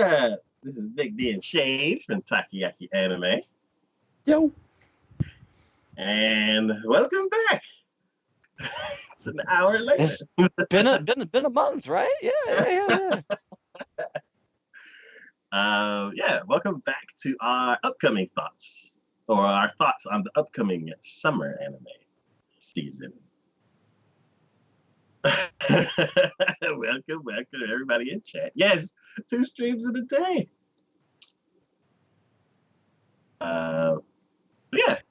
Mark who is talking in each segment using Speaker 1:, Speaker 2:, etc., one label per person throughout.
Speaker 1: This is Big D and Shade from TacoYaki Anime.
Speaker 2: Yo.
Speaker 1: And welcome back. It's an hour later.
Speaker 2: It's been a month, right? Yeah.
Speaker 1: Welcome back to our upcoming thoughts, or our thoughts on the upcoming summer anime season. welcome everybody in chat. Yes, 2 streams in a day.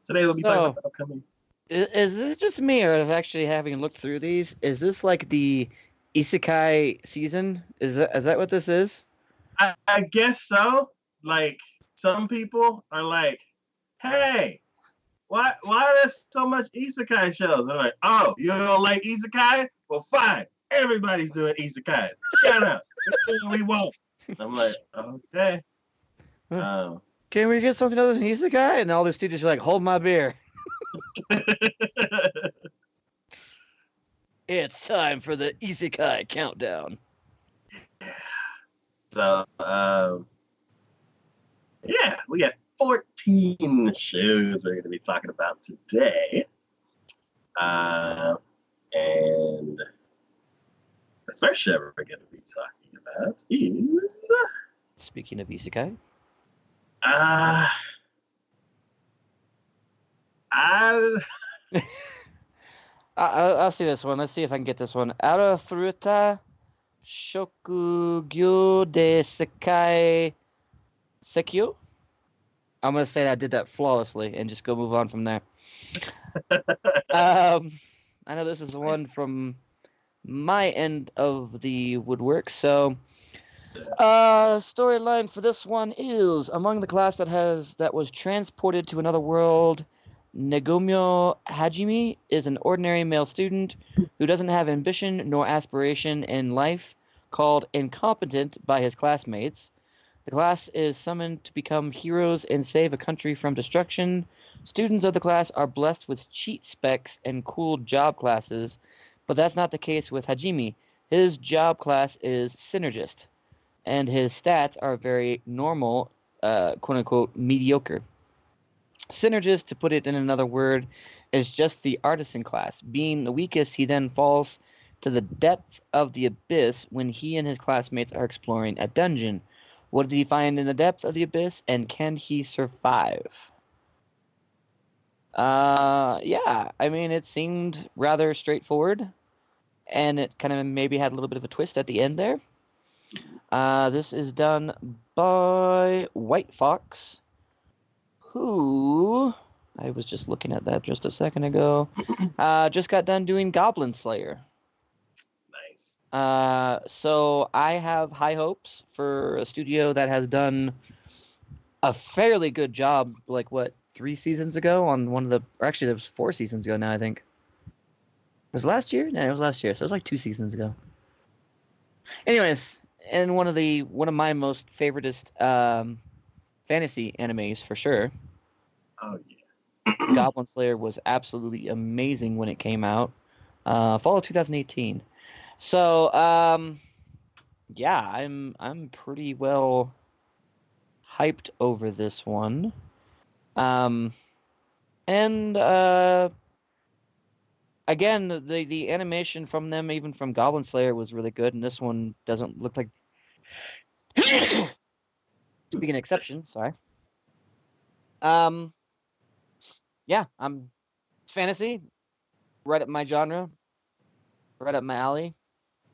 Speaker 1: Today we'll be talking about the upcoming.
Speaker 2: Is this just me, or actually having looked through these? Is this like the isekai season? Is that what this is?
Speaker 1: I guess so. Like, some people are like, "Hey, why are there so much isekai shows?" They're like, "Oh, you don't like isekai? Well, fine. Everybody's doing isekai. Shut up. We won't." I'm like, okay.
Speaker 2: Can we get something other than isekai? And all the students are like, "Hold my beer." It's time for the isekai countdown.
Speaker 1: So, we got 14 shows we're going to be talking about today. And the first show we're going to be talking about is...
Speaker 2: Speaking of isekai. I'll see this one. Let's see if I can get this one. Ara Fruta Shokugyo de Sekai Sekyo. I'm going to say I did that flawlessly and just go move on from there. I know this is the one from my end of the woodwork. So, storyline for this one is among the class that was transported to another world. Negomyo Hajime is an ordinary male student who doesn't have ambition nor aspiration in life, called incompetent by his classmates. The class is summoned to become heroes and save a country from destruction. Students of the class are blessed with cheat specs and cool job classes, but that's not the case with Hajime. His job class is synergist, and his stats are very normal, quote-unquote, mediocre. Synergist, to put it in another word, is just the artisan class. Being the weakest, he then falls to the depth of the abyss when he and his classmates are exploring a dungeon. What did he find in the depth of the abyss, and can he survive? I mean, it seemed rather straightforward, and it kind of maybe had a little bit of a twist at the end there. This is done by White Fox, who, I was just looking at that just a second ago, just got done doing Goblin Slayer.
Speaker 1: Nice.
Speaker 2: So I have high hopes for a studio that has done a fairly good job, 3 seasons ago on one of the, or actually there was 4 seasons ago now, I think. Was it last year? No, it was last year, so it was like 2 seasons ago. Anyways, and one of my most favoritist fantasy animes for sure.
Speaker 1: Oh yeah.
Speaker 2: Goblin Slayer was absolutely amazing when it came out. Fall of 2018. So I'm pretty well hyped over this one. Again, the animation from them, even from Goblin Slayer, was really good, and this one doesn't look like to be an exception. Sorry. It's fantasy, right up my genre, right up my alley.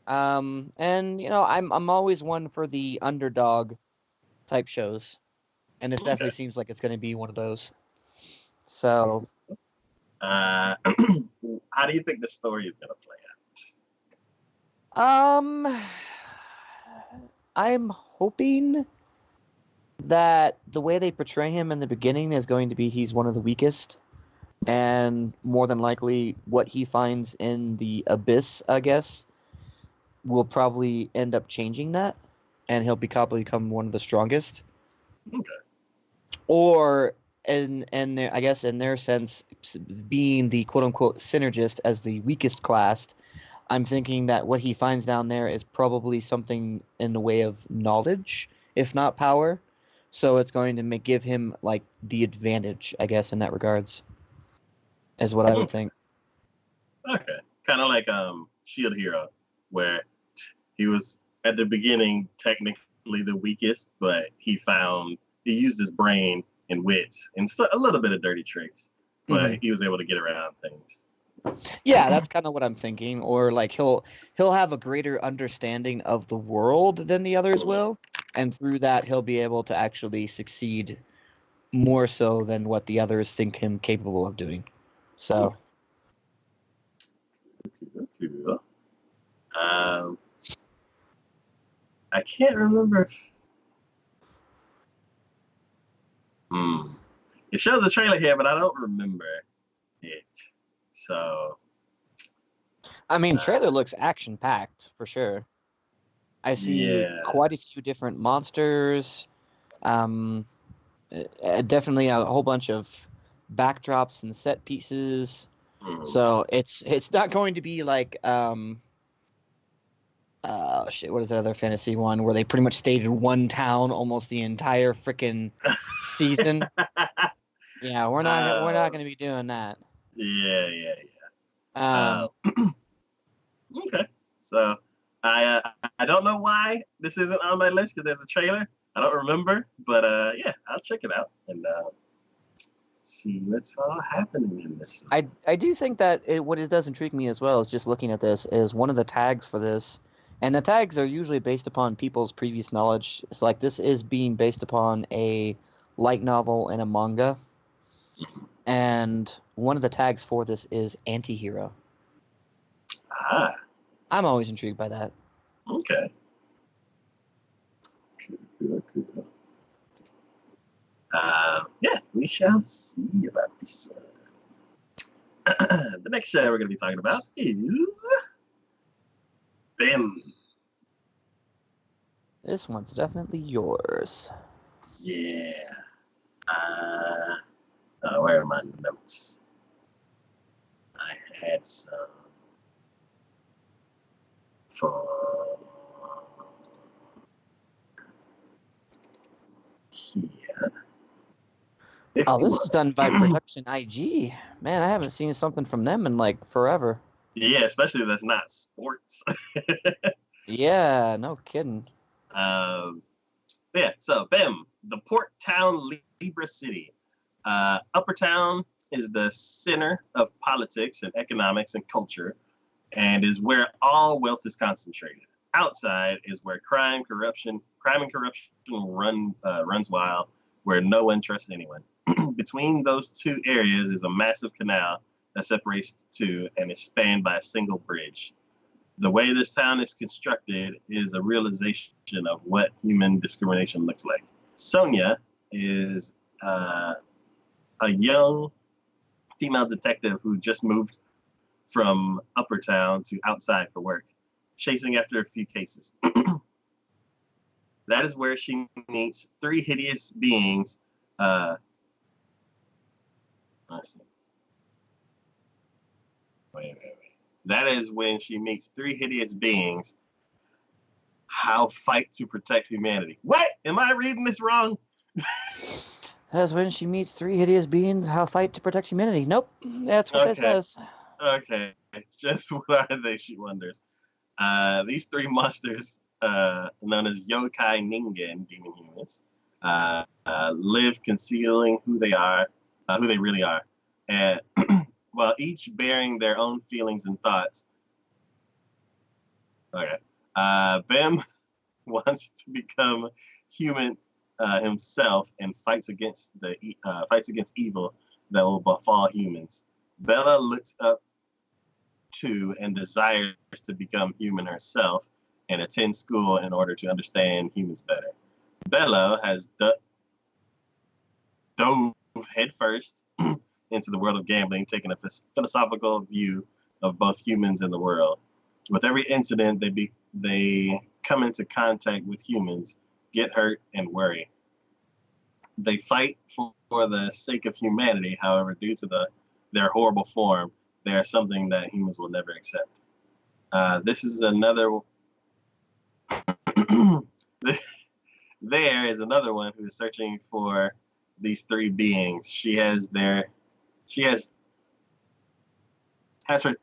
Speaker 2: And I'm always one for the underdog type shows, and this definitely seems like it's going to be one of those. So,
Speaker 1: how do you think the story is going to play out?
Speaker 2: I'm hoping that the way they portray him in the beginning is going to be he's one of the weakest, and more than likely what he finds in the abyss, I guess, will probably end up changing that, and he'll probably become one of the strongest.
Speaker 1: Okay.
Speaker 2: Or, I guess in their sense, being the quote-unquote synergist as the weakest class, I'm thinking that what he finds down there is probably something in the way of knowledge if not power. So it's going to give him like the advantage, I guess, in that regards, is what I would think.
Speaker 1: Okay, kind of like Shield Hero, where he was at the beginning technically the weakest, but he used his brain and wits and a little bit of dirty tricks, but he was able to get around things.
Speaker 2: Yeah, that's kind of what I'm thinking. Or like he'll have a greater understanding of the world than the others will, and through that he'll be able to actually succeed more so than what the others think him capable of doing. So,
Speaker 1: Cool. I can't remember. It shows the trailer here, but I don't remember it. So,
Speaker 2: I mean, trailer looks action packed for sure. I see
Speaker 1: yeah.
Speaker 2: quite a few different monsters. Definitely a whole bunch of backdrops and set pieces. So it's not going to be like shit, what is that other fantasy one where they pretty much stayed in one town almost the entire freaking season? Yeah, we're not going to be doing that.
Speaker 1: Yeah.
Speaker 2: Um,
Speaker 1: Okay, so I don't know why this isn't on my list because there's a trailer. I don't remember, but yeah, I'll check it out and see what's all happening in this.
Speaker 2: I do think that what it does intrigue me as well is just looking at this is one of the tags for this, and the tags are usually based upon people's previous knowledge. It's like this is being based upon a light novel and a manga, and one of the tags for this is anti-hero.
Speaker 1: Ah,
Speaker 2: I'm always intrigued by that.
Speaker 1: okay. Cool. Yeah, we shall see about this one. The next show we're going to be talking about is Bim.
Speaker 2: This one's definitely yours.
Speaker 1: Yeah. Where are my notes? I had some for here.
Speaker 2: Oh, this is done by Production IG. Man, I haven't seen something from them in like forever.
Speaker 1: Yeah, especially that's not sports.
Speaker 2: Yeah, no kidding.
Speaker 1: Yeah, so BIM, the Port Town Libra City. Upper Town is the center of politics and economics and culture, and is where all wealth is concentrated. Outside is where crime and corruption runs wild, where no one trusts anyone. Between those two areas is a massive canal that separates the two and is spanned by a single bridge. The way this town is constructed is a realization of what human discrimination looks like. Sonia is a young female detective who just moved from Upper Town to outside for work, chasing after a few cases. That is where she meets three hideous beings. Let's see. Wait. That is when she meets three hideous beings. How fight to protect humanity. What? Am I reading this wrong?
Speaker 2: That's when she meets three hideous beings. How fight to protect humanity. Nope, that's what it says.
Speaker 1: Okay, just what are they? She wonders. These three monsters, known as yokai ningen, demon humans, live concealing who they really are, and while each bearing their own feelings and thoughts. Okay, Bim wants to become human himself and fights against evil that will befall humans. Bella looks up to and desires to become human herself and attend school in order to understand humans better. Bella has dove headfirst into the world of gambling, taking a philosophical view of both humans and the world. With every incident, they come into contact with humans, get hurt, and worry. They fight for the sake of humanity. However, due to their horrible form, they are something that humans will never accept. This is another. there is another one who is searching for these three beings. She has her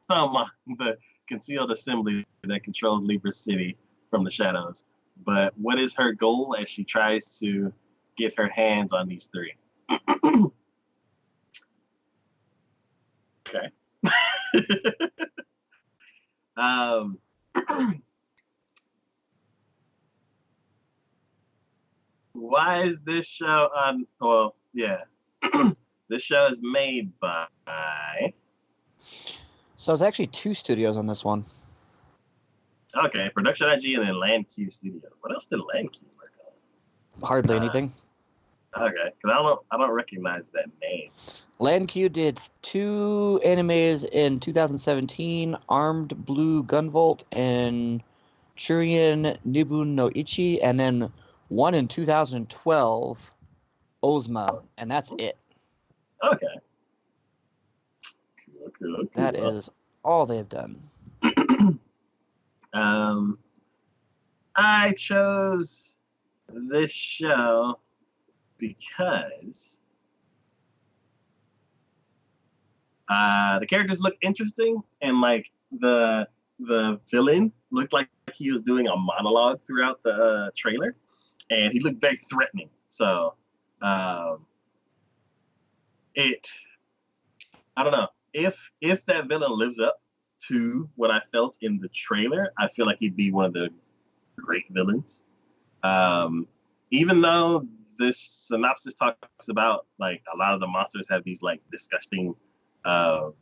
Speaker 1: thumb on the concealed assembly that controls Libra City from the shadows. But what is her goal as she tries to get her hands on these three? Okay. Why is this show on? Well, yeah. This show is made by.
Speaker 2: So it's actually 2 studios on this one.
Speaker 1: Okay, Production IG and then Land Q Studios. What else did Land Q work on?
Speaker 2: Hardly anything.
Speaker 1: Okay, because I don't recognize that name.
Speaker 2: Land Q did 2 animes in 2017, Armed Blue Gunvolt and Churian Nibun no Ichi, and then one in 2012, Ozma, and that's it.
Speaker 1: Okay. Cool.
Speaker 2: That is all they've done.
Speaker 1: I chose this show because the characters look interesting, and like the villain looked like he was doing a monologue throughout the trailer, and he looked very threatening. So I don't know if that villain lives up to what I felt in the trailer. I feel like he'd be one of the great villains. Even though this synopsis talks about like a lot of the monsters have these like disgusting, like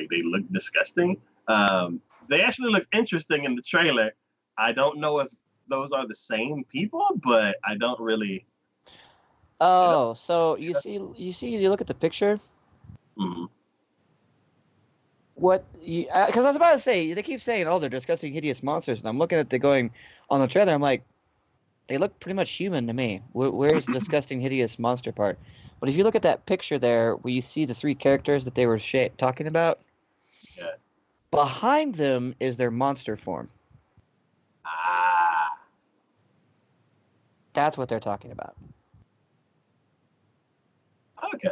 Speaker 1: they look disgusting. They actually look interesting in the trailer. I don't know if those are the same people, but I don't really.
Speaker 2: Oh, so you look at the picture.
Speaker 1: Mm-hmm.
Speaker 2: What? Because I was about to say, they keep saying, "Oh, they're disgusting, hideous monsters," and I'm looking at going on the trailer. I'm like, they look pretty much human to me. Where's the disgusting, hideous monster part? But if you look at that picture there, where you see the 3 characters that they were talking about,
Speaker 1: yeah,
Speaker 2: behind them is their monster form.
Speaker 1: Ah.
Speaker 2: That's what they're talking about.
Speaker 1: Okay.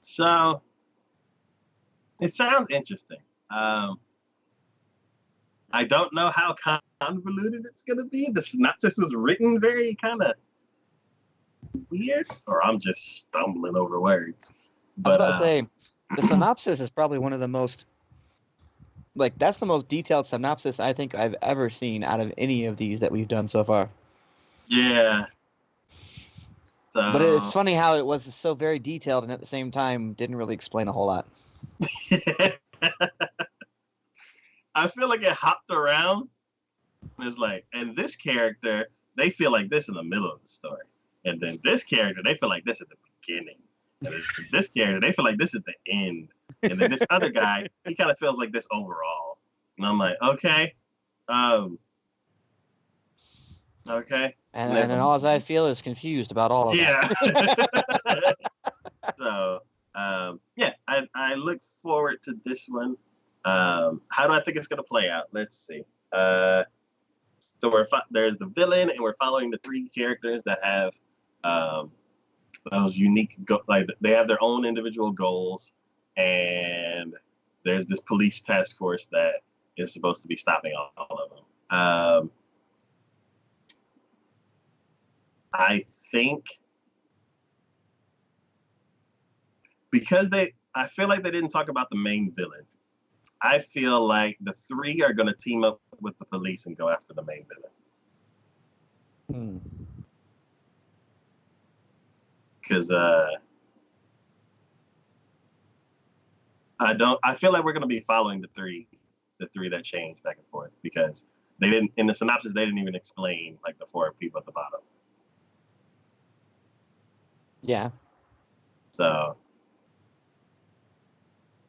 Speaker 1: So it sounds interesting. I don't know how convoluted it's going to be. The synopsis was written very kind of weird, or I'm just stumbling over words. But,
Speaker 2: I was about to say, the synopsis is probably one of the most, like, that's the most detailed synopsis I think I've ever seen out of any of these that we've done so far.
Speaker 1: Yeah. So,
Speaker 2: but it's funny how it was so very detailed and at the same time didn't really explain a whole lot.
Speaker 1: I feel like it hopped around. It's like, and this character, they feel like this in the middle of the story. And then this character, they feel like this at the beginning. And this character, they feel like this at the end. And then this other guy, he kind of feels like this overall. And I'm like, okay. Okay.
Speaker 2: And then all I feel is confused about all of that.
Speaker 1: So, yeah, I look forward to this one. How do I think it's going to play out? Let's see. So there's the villain, and we're following the 3 characters that have those unique, like they have their own individual goals, and there's this police task force that is supposed to be stopping all of them. I think because I feel like they didn't talk about the main villain. I feel like the 3 are going to team up with the police and go after the main villain. Because I feel like we're going to be following the three that change back and forth, because they didn't, in the synopsis, they didn't even explain like the 4 people at the bottom.
Speaker 2: Yeah.
Speaker 1: So,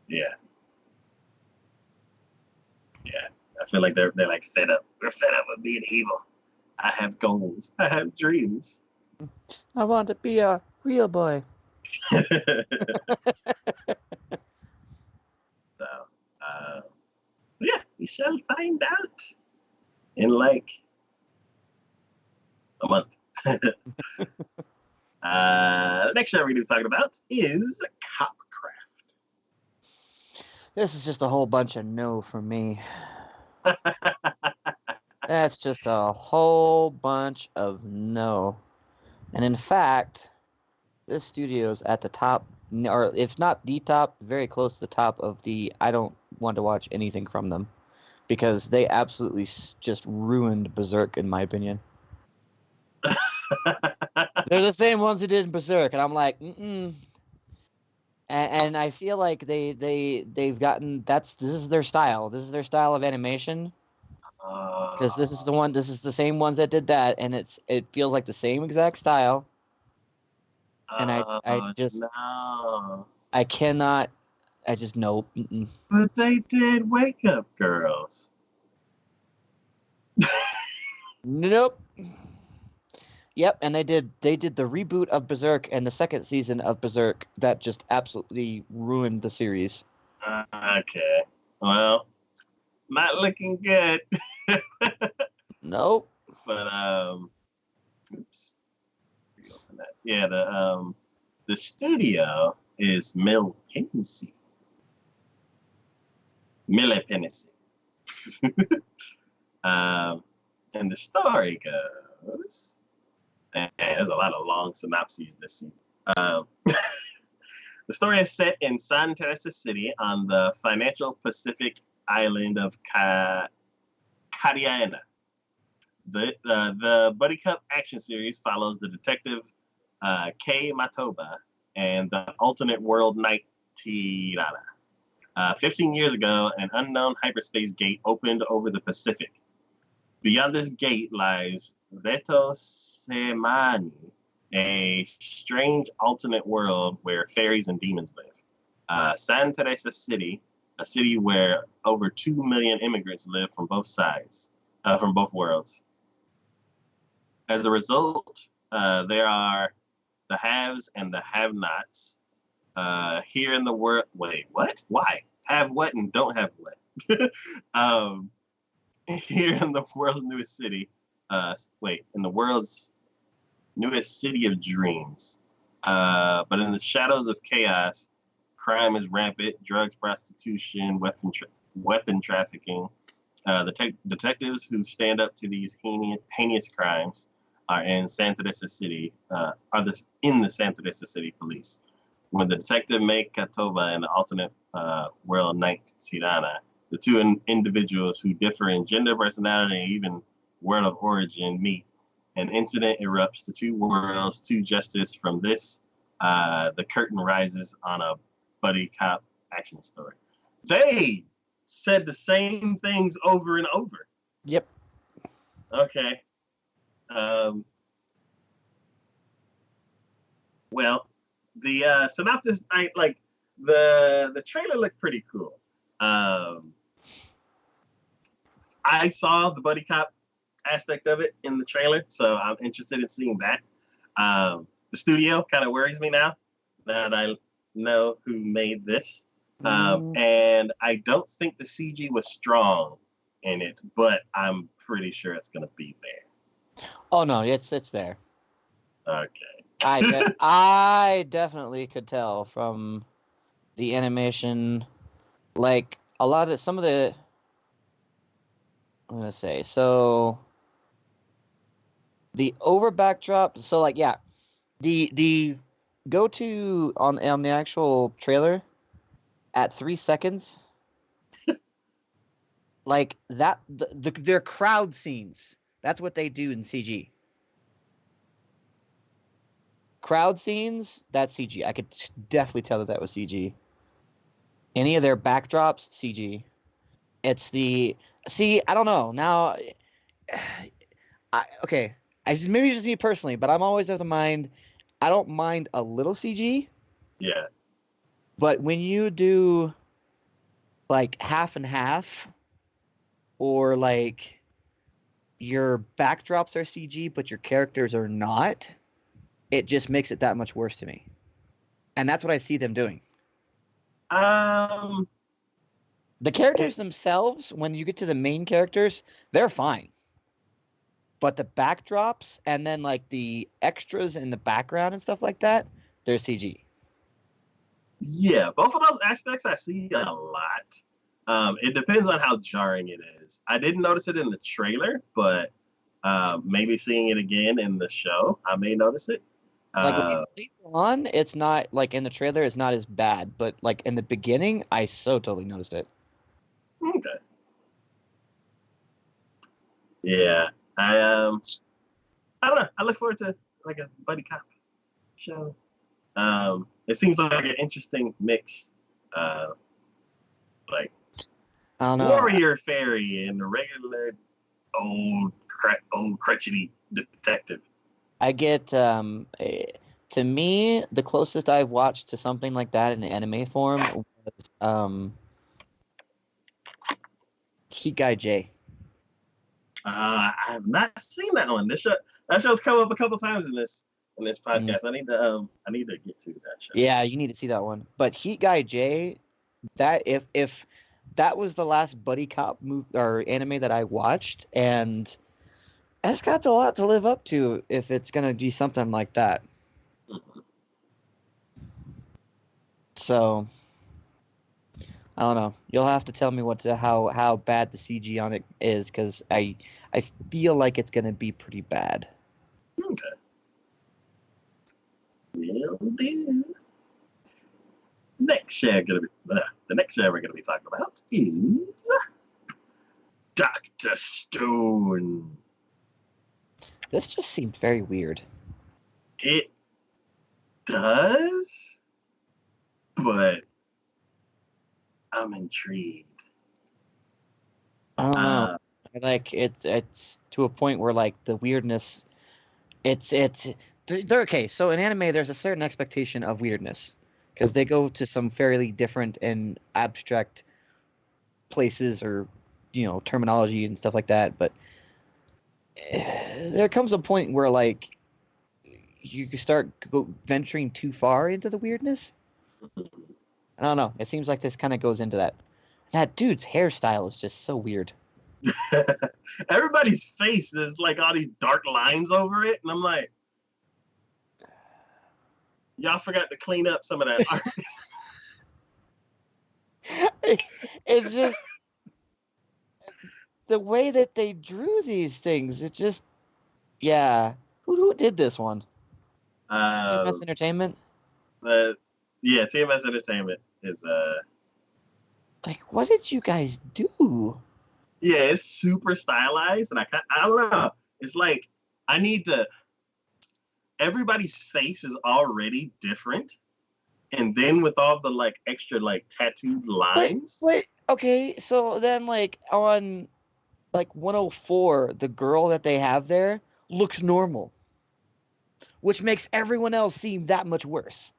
Speaker 1: yeah. I feel like they're like fed up. We're fed up with being evil. I have goals. I have dreams.
Speaker 2: I want to be a real boy.
Speaker 1: So, yeah, We shall find out in like a month. The next show we're going to be talking about is Copcraft.
Speaker 2: This is just a whole bunch of no for me. That's just a whole bunch of no. And in fact, this studio's at the top, or if not the top, very close to the top of the I don't want to watch anything from them. Because they absolutely just ruined Berserk, in my opinion. They're the same ones who did Berserk, and I'm like, mm-mm. And I feel like they've gotten this is their style. This is their style of animation. Because this is the same ones that did that, and it feels like the same exact style. And I just
Speaker 1: no.
Speaker 2: I cannot. I just no. Mm-mm.
Speaker 1: But they did Wake Up Girls.
Speaker 2: Nope. Yep, and they did the reboot of Berserk and the second season of Berserk that just absolutely ruined the series.
Speaker 1: Okay. Well, not looking good.
Speaker 2: Nope.
Speaker 1: But oops. Reopen that. Yeah, the studio is Millepensee. And the story goes, and there's a lot of long synopses this season. The story is set in San Teresa City on the financial Pacific island of Cariana. The Buddy Cup action series follows the detective Kei Matoba and the alternate world knight Tirana. 15 years ago, an unknown hyperspace gate opened over the Pacific. Beyond this gate lies Veto Semani, a strange alternate world where fairies and demons live. San Teresa City, a city where over 2 million immigrants live from both sides, from both worlds. As a result, there are the haves and the have-nots. Here in the world, wait, what? Why? Have what and don't have what? Here in the world's newest city, in the world's newest city of dreams. But in the shadows of chaos, crime is rampant, drugs, prostitution, weapon trafficking. The detectives who stand up to these heinous crimes are in Santa Teresa City, in the Santa Teresa City Police. When the detective May Katova and the alternate world knight Tirana, the two individuals who differ in gender, personality, and even world of origin meet, an incident erupts. The two worlds, to justice. From this, the curtain rises on a buddy cop action story. They said the same things over and over.
Speaker 2: Yep.
Speaker 1: Okay. Well, the synopsis, the trailer looked pretty cool. I saw the buddy cop aspect of it in the trailer, so I'm interested in seeing that. The studio kind of worries me now that I know who made this. And I don't think the CG was strong in it, but I'm pretty sure it's going to be there.
Speaker 2: Oh no, it's there.
Speaker 1: Okay.
Speaker 2: I definitely could tell from the animation, like a lot of some of the. I'm gonna say so. The over backdrop, so like yeah, the go to on the actual trailer at 3 seconds, like that their crowd scenes. That's what they do in CG. Crowd scenes, that's CG. I could definitely tell that was CG. Any of their backdrops, CG. It's I don't know. Now, okay. Maybe just me personally, but I'm always of the mind. I don't mind a little CG.
Speaker 1: Yeah.
Speaker 2: But when you do like half and half, or like your backdrops are CG but your characters are not, it just makes it that much worse to me. And that's what I see them doing. The characters themselves, when you get to the main characters, they're fine. But the backdrops and then like the extras in the background and stuff like that, they're CG.
Speaker 1: Yeah, both of those aspects I see a lot. It depends on how jarring it is. I didn't notice it in the trailer, but maybe seeing it again in the show, I may notice it.
Speaker 2: Like
Speaker 1: Uh,
Speaker 2: later on, it's not like in the trailer, it's not as bad. But like in the beginning, I so totally noticed it.
Speaker 1: okay. Yeah, I don't know. I look forward to like a buddy cop show. It seems like an interesting mix, uh, like
Speaker 2: I don't know.
Speaker 1: warrior fairy and a regular old crotchety detective.
Speaker 2: I get to me the closest I've watched to something like that in anime form was Heat Guy J.
Speaker 1: I have not seen that one. That show's come up a couple times in this podcast. I need to get to that show.
Speaker 2: Yeah, you need to see that one. But Heat Guy J, that if that was the last buddy cop or anime that I watched, and it's got a lot to live up to if it's gonna be something like that.
Speaker 1: Mhm.
Speaker 2: So I don't know. You'll have to tell me how bad the CG on it is, because I feel like it's gonna be pretty bad.
Speaker 1: Okay. Will do. The next show we're gonna be talking about is Dr. Stone.
Speaker 2: This just seemed very weird.
Speaker 1: It does, but I'm intrigued.
Speaker 2: I don't know.
Speaker 1: Uh,
Speaker 2: Like it's to a point where like the weirdness, it's they're okay. So in anime, there's a certain expectation of weirdness because they go to some fairly different and abstract places or terminology and stuff like that. But there comes a point where like you start venturing too far into the weirdness. I don't know. It seems like this kind of goes into that. That dude's hairstyle is just so weird.
Speaker 1: everybody's face is like all these dark lines over it, and I'm like, y'all forgot to clean up some of that art.
Speaker 2: It's just the way that they drew these things. It just, yeah. Who did this one? CMS Entertainment.
Speaker 1: But yeah, TMS Entertainment is
Speaker 2: Like, what did you guys do?
Speaker 1: yeah, it's super stylized, and I don't know. It's like I need to. Everybody's face is already different, and then with all the like extra like tattooed lines.
Speaker 2: Wait. Okay, so then like on like 104, the girl that they have there looks normal, which makes everyone else seem that much worse.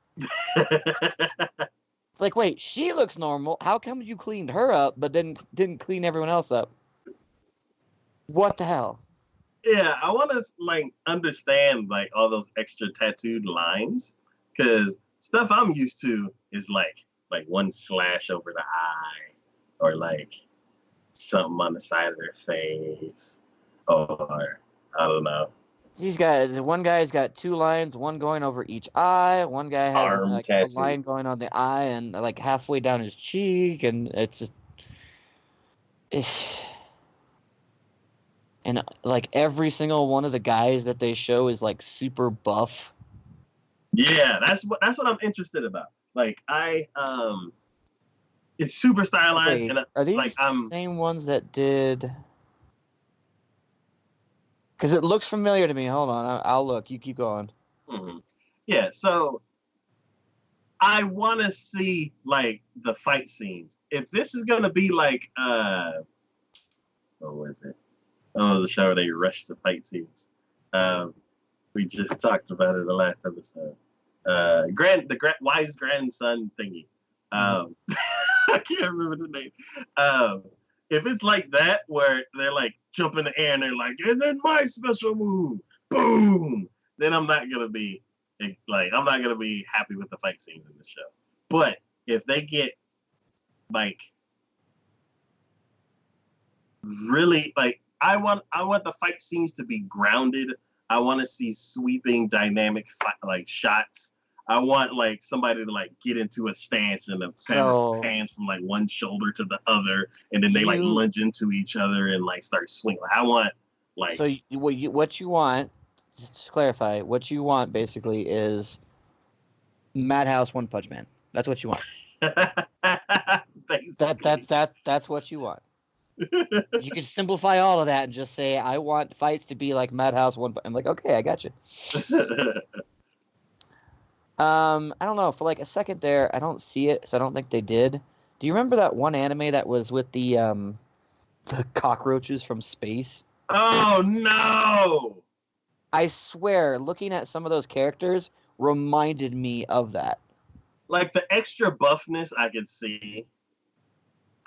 Speaker 2: Like, wait, she looks normal. How come you cleaned her up, but then didn't clean everyone else up? What the hell?
Speaker 1: Yeah, I want to like understand like all those extra tattooed lines because stuff I'm used to is like one slash over the eye or like something on the side of their face or I don't know,
Speaker 2: These guys, one guy's got two lines, one going over each eye. One guy has
Speaker 1: arm
Speaker 2: like a
Speaker 1: tattoo.
Speaker 2: line going on the eye and like halfway down his cheek, and it's just, and like every single one of the guys that they show is like super buff.
Speaker 1: Yeah, that's what I'm interested about. Like it's super stylized
Speaker 2: Wait,
Speaker 1: and
Speaker 2: are
Speaker 1: like
Speaker 2: these the
Speaker 1: I'm
Speaker 2: same ones that did? Because it looks familiar to me. Hold on, I'll look. You keep going.
Speaker 1: mhm. Yeah, so I want to see like the fight scenes. If this is gonna be like what was it? Oh, the show where they rush the fight scenes. Um, we just talked about it the last episode. Wise grandson thingy. Um, I can't remember the name. Um, if it's like that, where they're like jump in the air and they're like, and then my special move, boom, then I'm not gonna be happy with the fight scenes in this show. But if they get like really like I want the fight scenes to be grounded. I want to see sweeping, dynamic like shots. I want like somebody to like get into a stance and the camera
Speaker 2: So
Speaker 1: pans from like one shoulder to the other, and then they like
Speaker 2: you
Speaker 1: lunge into each other and like start swinging. I want like
Speaker 2: what you want, just to clarify, what you want basically is Madhouse One Punch Man. That's what you want.
Speaker 1: basically.
Speaker 2: That's what you want. You can simplify all of that and just say, I want fights to be like Madhouse One. I'm like, okay, I got you. I don't know. For like a second there, I don't see it, so I don't think they did. Do you remember that one anime that was with the cockroaches from space?
Speaker 1: Oh no!
Speaker 2: I swear, looking at some of those characters reminded me of that.
Speaker 1: Like the extra buffness, I could see.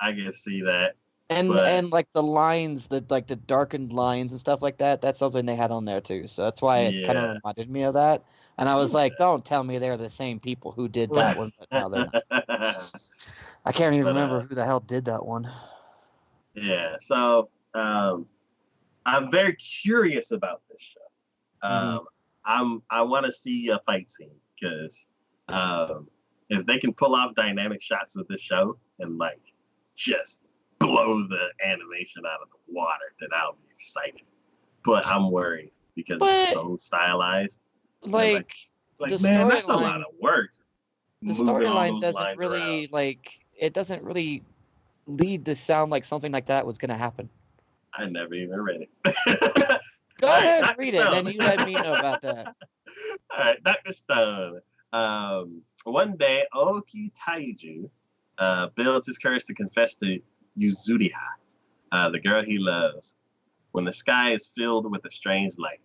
Speaker 1: I could see that,
Speaker 2: And
Speaker 1: but
Speaker 2: like the lines, the darkened lines and stuff like that, that's something they had on there too. So that's why it kind of
Speaker 1: yeah.
Speaker 2: reminded me of that. And I was like, don't tell me they're the same people who did that one, but no, they're not. I can't even
Speaker 1: But
Speaker 2: remember who the hell did that one.
Speaker 1: yeah, so I'm very curious about this show.
Speaker 2: Hmm.
Speaker 1: I want to see a fight scene because if they can pull off dynamic shots with this show and like just blow the animation out of the water, then I'll be excited. But I'm worried because it's
Speaker 2: But
Speaker 1: so stylized. And
Speaker 2: like the
Speaker 1: man, that's a lot
Speaker 2: storyline,
Speaker 1: of work
Speaker 2: the
Speaker 1: moving all
Speaker 2: storyline
Speaker 1: those
Speaker 2: doesn't
Speaker 1: lines around.
Speaker 2: really like it doesn't really lead to sound like something like that was going to happen.
Speaker 1: I never even read it.
Speaker 2: Go
Speaker 1: All right,
Speaker 2: ahead and
Speaker 1: Dr.
Speaker 2: read it, and then
Speaker 1: Stone.
Speaker 2: you let me know about that.
Speaker 1: All right, Dr. Stone. One day, Oki Taiju builds his courage to confess to Yuzuriha, the girl he loves, when the sky is filled with a strange light.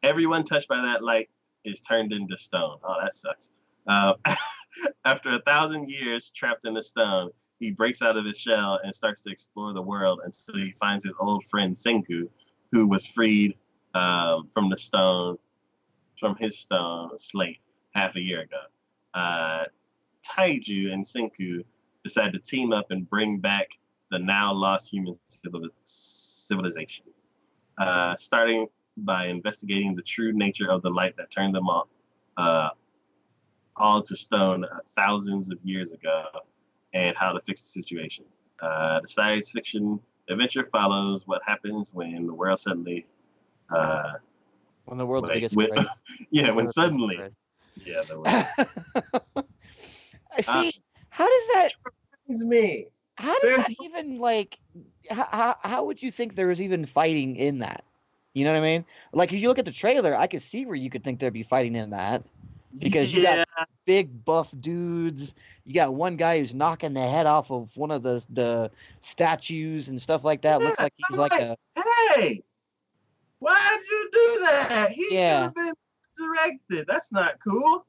Speaker 1: Everyone touched by that light is turned into stone. Oh, that sucks. Uh, after 1,000 years trapped in the stone, he breaks out of his shell and starts to explore the world until he finds his old friend Senku, who was freed from the stone, from his stone slate half a year ago. Uh, Taiju and Senku decide to team up and bring back the now lost human civilization, starting by investigating the true nature of the light that turned them all to stone thousands of years ago and how to fix the situation. The science fiction adventure follows what happens when the world suddenly,
Speaker 2: When the world's biggest
Speaker 1: when,
Speaker 2: crisis.
Speaker 1: yeah, when suddenly, yeah, the world.
Speaker 2: I see. How does that?
Speaker 1: It's me.
Speaker 2: How does
Speaker 1: There's
Speaker 2: that even like? How would you think there was even fighting in that? You know what I mean? Like if you look at the trailer, I could see where you could think there'd be fighting in that because you got
Speaker 1: yeah,
Speaker 2: big buff dudes. You got one guy who's knocking the head off of one of the statues and stuff like that. Looks
Speaker 1: yeah.
Speaker 2: like he's
Speaker 1: I'm
Speaker 2: like
Speaker 1: like,
Speaker 2: a
Speaker 1: hey, why'd you do that? He could
Speaker 2: yeah.
Speaker 1: have been resurrected. That's not cool.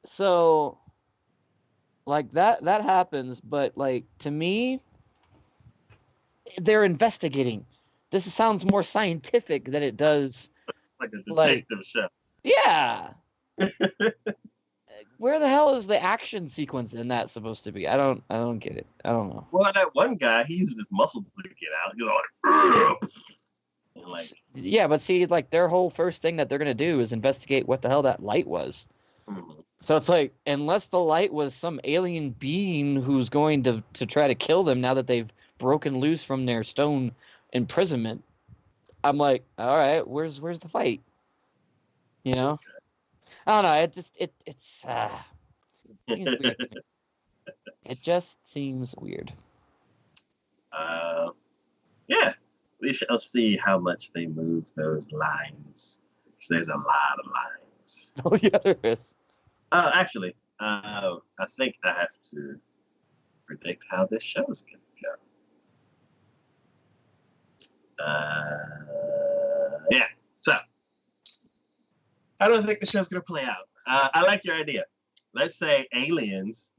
Speaker 2: So like that happens, but like to me, they're investigating. This sounds more scientific than it does
Speaker 1: Like a
Speaker 2: like
Speaker 1: detective show.
Speaker 2: yeah. Where the hell is the action sequence in that supposed to be? I don't get it. I don't know.
Speaker 1: Well, that one guy, he used his muscle to get out. He was like, and like,
Speaker 2: Yeah, but see, like their whole first thing that they're gonna do is investigate what the hell that light was.
Speaker 1: mm,
Speaker 2: So it's like, unless the light was some alien being who's going to try to kill them now that they've broken loose from their stone imprisonment, I'm like, all right, where's the fight? You know? I don't know. It just it's seems weird to me. It just seems weird.
Speaker 1: yeah, we shall see how much they move those lines. 'Cause there's a lot of lines.
Speaker 2: Oh yeah, there is.
Speaker 1: Actually, I think I have to predict how this show is going to go. Yeah, so I don't think the show's going to play out. I like your idea. Let's say aliens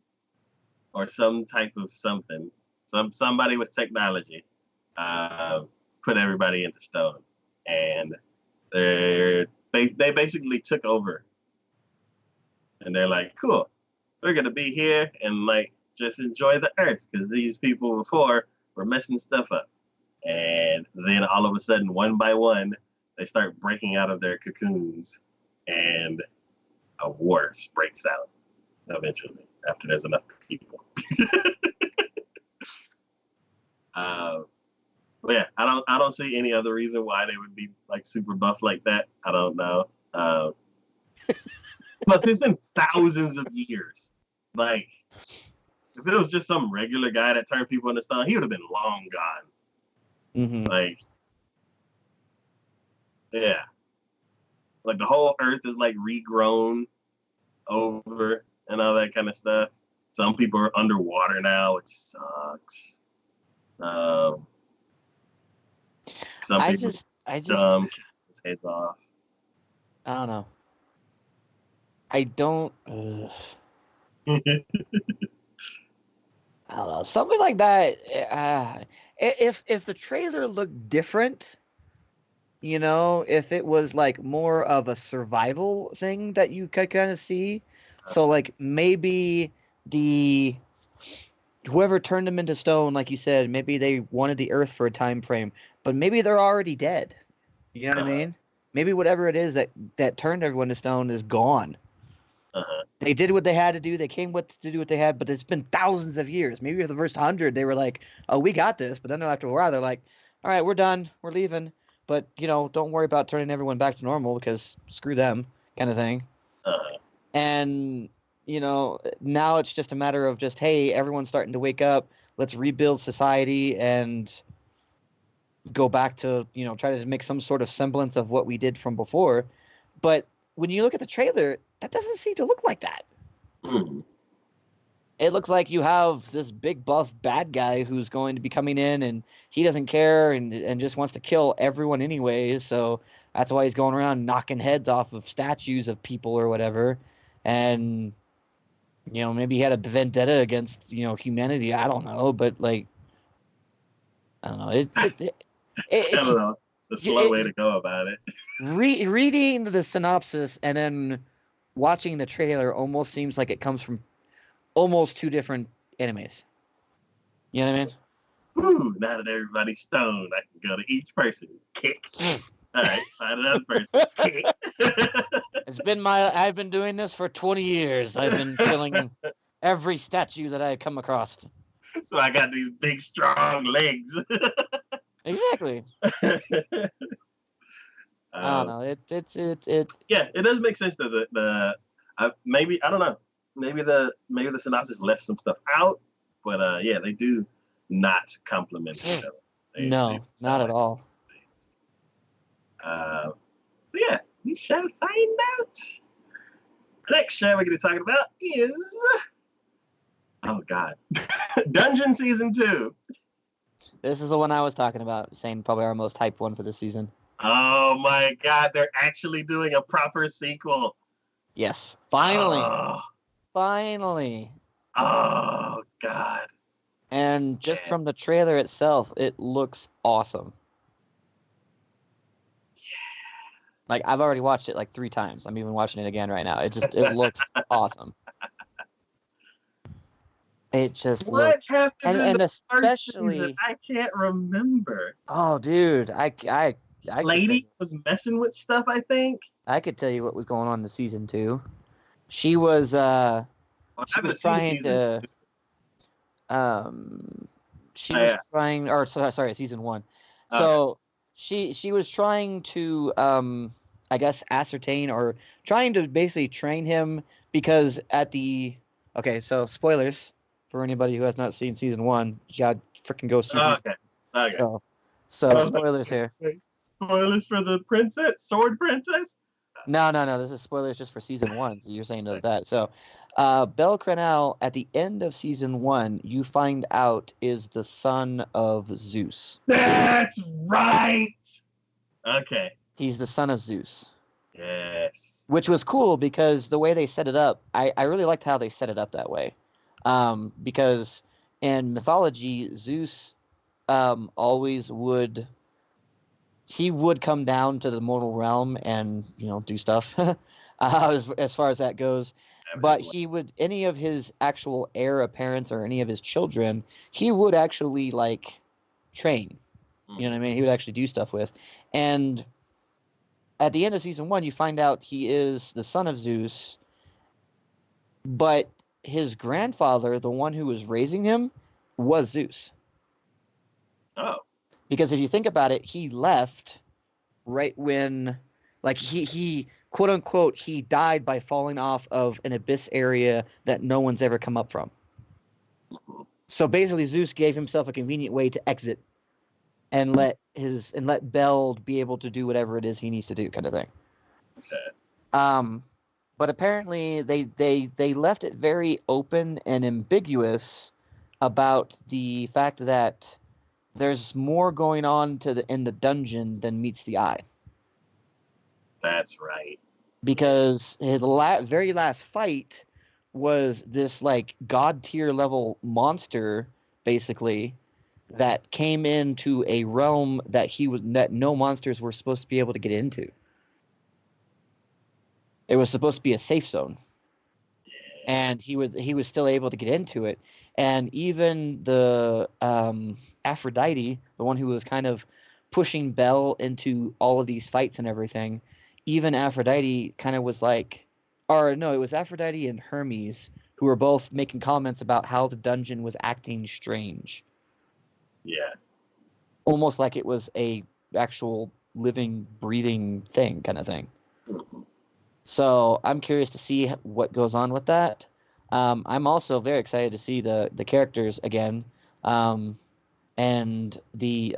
Speaker 1: or some type of something, somebody with technology, put everybody into stone, and they basically took over, and they're like, cool, we're gonna be here and like just enjoy the earth because these people before were messing stuff up. And then all of a sudden, one by one, they start breaking out of their cocoons, and a war breaks out eventually after there's enough people. But yeah, I don't see any other reason why they would be like super buff like that. I don't know. Plus, it's been thousands of years. Like, if it was just some regular guy that turned people into stone, he would have been long gone.
Speaker 2: Mm-hmm.
Speaker 1: Like, yeah. Like, the whole earth is, like, regrown over and all that kind of stuff. Some people are underwater now, which sucks. Some people dumb, his heads off.
Speaker 2: I don't know. I don't know. Something like that. If the trailer looked different, you know, if it was like more of a survival thing that you could kind of see, so like maybe whoever turned them into stone, like you said, maybe they wanted the Earth for a time frame, but maybe they're already dead. You know what I mean? Maybe whatever it is that turned everyone to stone is gone. They did what they had to do. They came to do what they had, but it's been thousands of years. Maybe for the first 100, they were like, "Oh, we got this," but then after a while, they're like, "All right, we're done. We're leaving." But don't worry about turning everyone back to normal because screw them, kind of thing. And now it's just a matter of just, hey, everyone's starting to wake up. Let's rebuild society and go back to try to make some sort of semblance of what we did from before. But when you look at the trailer, that doesn't seem to look like that. It looks like you have this big buff bad guy who's going to be coming in, and he doesn't care and just wants to kill everyone anyways. So that's why he's going around knocking heads off of statues of people or whatever. And maybe he had a vendetta against humanity. I don't know, but like, I don't know. It's
Speaker 1: I don't know. The slow way to go about it.
Speaker 2: Reading the synopsis and then watching the trailer almost seems like it comes from almost two different animes. You know what I mean?
Speaker 1: Ooh, now that everybody's stoned, I can go to each person. Kick. All right, find another person. Kick.
Speaker 2: I've been doing this for 20 years. I've been killing every statue that I come across.
Speaker 1: So I got these big, strong legs.
Speaker 2: Exactly. I don't know. It.
Speaker 1: Yeah, it does make sense that maybe I don't know. Maybe the synopsis left some stuff out, but yeah, they do not compliment each other.
Speaker 2: No, not at all.
Speaker 1: But yeah, we shall find out. The next show we're going to be talking about is Dungeon Season 2.
Speaker 2: This is the one I was talking about, saying probably our most hyped one for the season.
Speaker 1: Oh my God, they're actually doing a proper sequel.
Speaker 2: Yes, finally. Finally.
Speaker 1: Oh God.
Speaker 2: And just from the trailer itself, it looks awesome. Yeah. Like, I've already watched it like 3 times. I'm even watching it again right now. It looks awesome. It just
Speaker 1: what happened in
Speaker 2: and
Speaker 1: the
Speaker 2: especially
Speaker 1: first season? I can't remember.
Speaker 2: Oh, dude, I
Speaker 1: Lady was messing with stuff. I think
Speaker 2: I could tell you what was going on in the season 2. She was trying to she was trying, or sorry, season 1. So she was trying to I guess ascertain or trying to basically train him because so spoilers for anybody who has not seen season 1, you gotta freaking go see season.
Speaker 1: Okay.
Speaker 2: So spoilers here.
Speaker 1: Spoilers for the sword princess?
Speaker 2: No. This is spoilers just for season 1. So you're saying that. So, Belle Crenel at the end of season 1, you find out is the son of Zeus.
Speaker 1: That's right. Okay.
Speaker 2: He's the son of Zeus.
Speaker 1: Yes.
Speaker 2: Which was cool because the way they set it up, I really liked how they set it up that way. Because in mythology, Zeus always would. He would come down to the mortal realm and do stuff as far as that goes. But he would, any of his actual heir apparents or any of his children, he would actually like train. You know what I mean? He would actually do stuff with. And at the end of season 1, you find out he is the son of Zeus, but his grandfather, the one who was raising him, was Zeus.
Speaker 1: Oh.
Speaker 2: Because if you think about it, he left right when, like, he quote unquote, he died by falling off of an abyss area that no one's ever come up from. So basically, Zeus gave himself a convenient way to exit and let Bel be able to do whatever it is he needs to do, kind of thing.
Speaker 1: Okay.
Speaker 2: But apparently they left it very open and ambiguous about the fact that there's more going on in the dungeon than meets the eye.
Speaker 1: That's right.
Speaker 2: Because his very last fight was this like god tier level monster, basically, that came into a realm that no monsters were supposed to be able to get into. It was supposed to be a safe zone. And he was still able to get into it. And even the Aphrodite, the one who was kind of pushing Bel into all of these fights and everything, even Aphrodite kind of was like, or no, it was Aphrodite and Hermes who were both making comments about how the dungeon was acting strange.
Speaker 1: Yeah.
Speaker 2: Almost like it was a actual living, breathing thing, kind of thing. So I'm curious to see what goes on with that. I'm also very excited to see the characters again, and the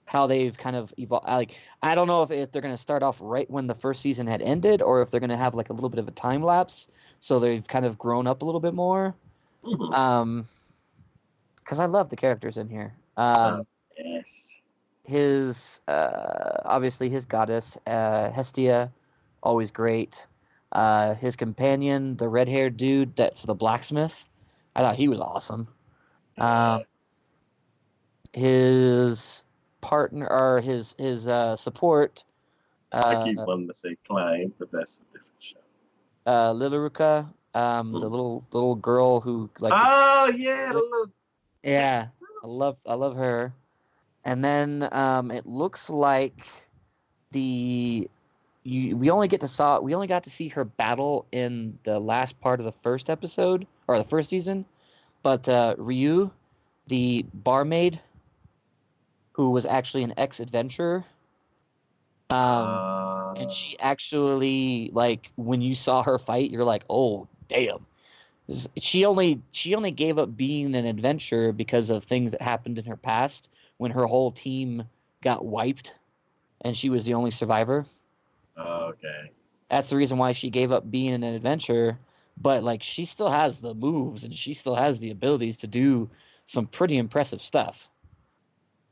Speaker 2: how they've kind of evolved. Like, I don't know if they're going to start off right when the first season had ended, or if they're going to have like a little bit of a time lapse, so they've kind of grown up a little bit more. Because I love the characters in here.
Speaker 1: Yes.
Speaker 2: His obviously his goddess Hestia, always great. His companion, the red-haired dude that's the blacksmith, I thought he was awesome. His partner or his support.
Speaker 1: I keep wanting to say Klein, but that's a different show.
Speaker 2: Lilaruka, the little girl who like.
Speaker 1: Oh yeah,
Speaker 2: yeah, I love her. And then it looks like we only got to see her battle in the last part of the first episode or the first season, but Ryu, the barmaid, who was actually an ex-adventurer, and she actually, like, when you saw her fight, you're like, oh damn. She only gave up being an adventurer because of things that happened in her past when her whole team got wiped and she was the only survivor.
Speaker 1: Okay.
Speaker 2: That's the reason why she gave up being an adventurer, but like she still has the moves and she still has the abilities to do some pretty impressive stuff.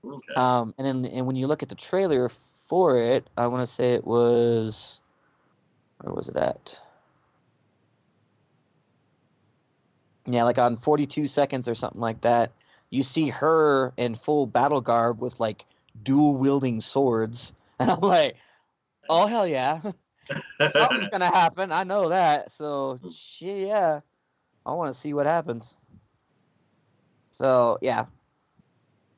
Speaker 1: Okay.
Speaker 2: And when you look at the trailer for it, I want to say it was, where was it at? Yeah, like on 42 seconds or something like that, you see her in full battle garb with like dual wielding swords, and I'm like, oh hell yeah, something's gonna happen. I know that. So yeah, I want to see what happens. So yeah,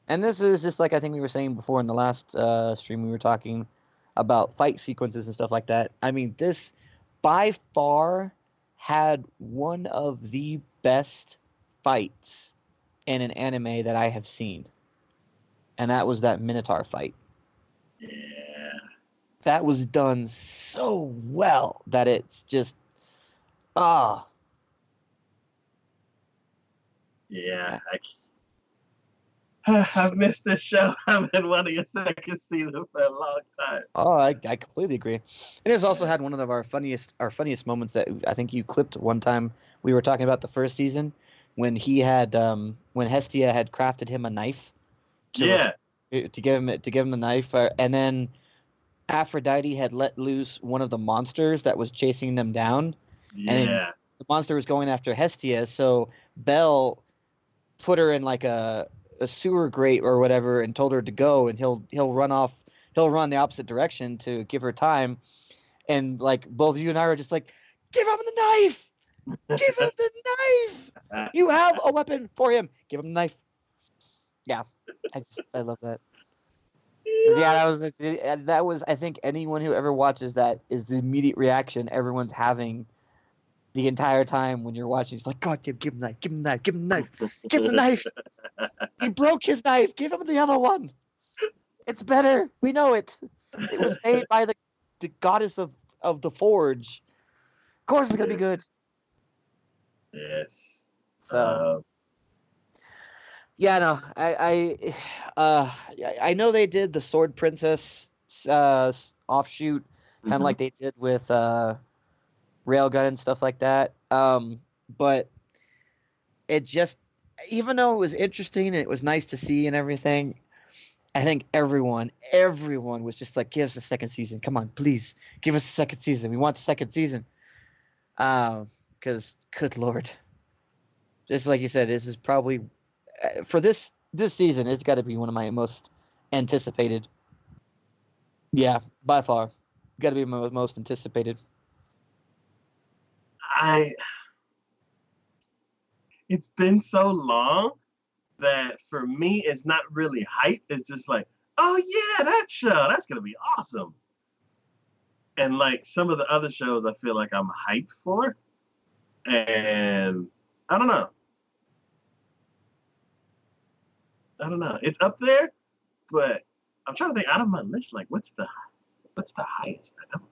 Speaker 2: and this is just like I think we were saying before in the last stream, we were talking about fight sequences and stuff like that. I mean, this by far had one of the best fights in an anime that I have seen, and that was that Minotaur fight.
Speaker 1: Yeah.
Speaker 2: That was done so well that it's just
Speaker 1: Yeah. I've missed this show. I've been wanting a second season for a long time.
Speaker 2: Oh, I completely agree. It has also had one of our funniest moments that I think you clipped one time. We were talking about the first season when he had when Hestia had crafted him a knife to give him a knife, and then Aphrodite had let loose one of the monsters that was chasing them down.
Speaker 1: Yeah.
Speaker 2: And the monster was going after Hestia, so Bel put her in like a sewer grate or whatever and told her to go, and he'll run the opposite direction to give her time. And like both you and I were just like, give him the knife! Give him the knife! You have a weapon for him. Give him the knife. Yeah. I love that. 'Cause, yeah, that was I think anyone who ever watches that is the immediate reaction everyone's having the entire time when you're watching. It's like, God, give him that, give him that, give him the knife, give him the knife. He broke his knife. Give him the other one. It's better. We know it. It was made by the goddess of the forge. Of course, it's gonna be good.
Speaker 1: Yes.
Speaker 2: So yeah, no, I know they did the Sword Princess offshoot, kind of like they did with Railgun and stuff like that. But it just, even though it was interesting and it was nice to see and everything, I think everyone was just like, give us a second season. Come on, please, give us a second season. We want the second season. Because good Lord, just like you said, this is probably for this season. It's got to be one of my most anticipated. Yeah, by far, got to be my most anticipated.
Speaker 1: It's been so long that for me, it's not really hype. It's just like, oh yeah, that show, that's gonna be awesome. And like some of the other shows, I feel like I'm hyped for, and I don't know. It's up there, but I'm trying to think out of my list. Like, what's the highest? I don't know.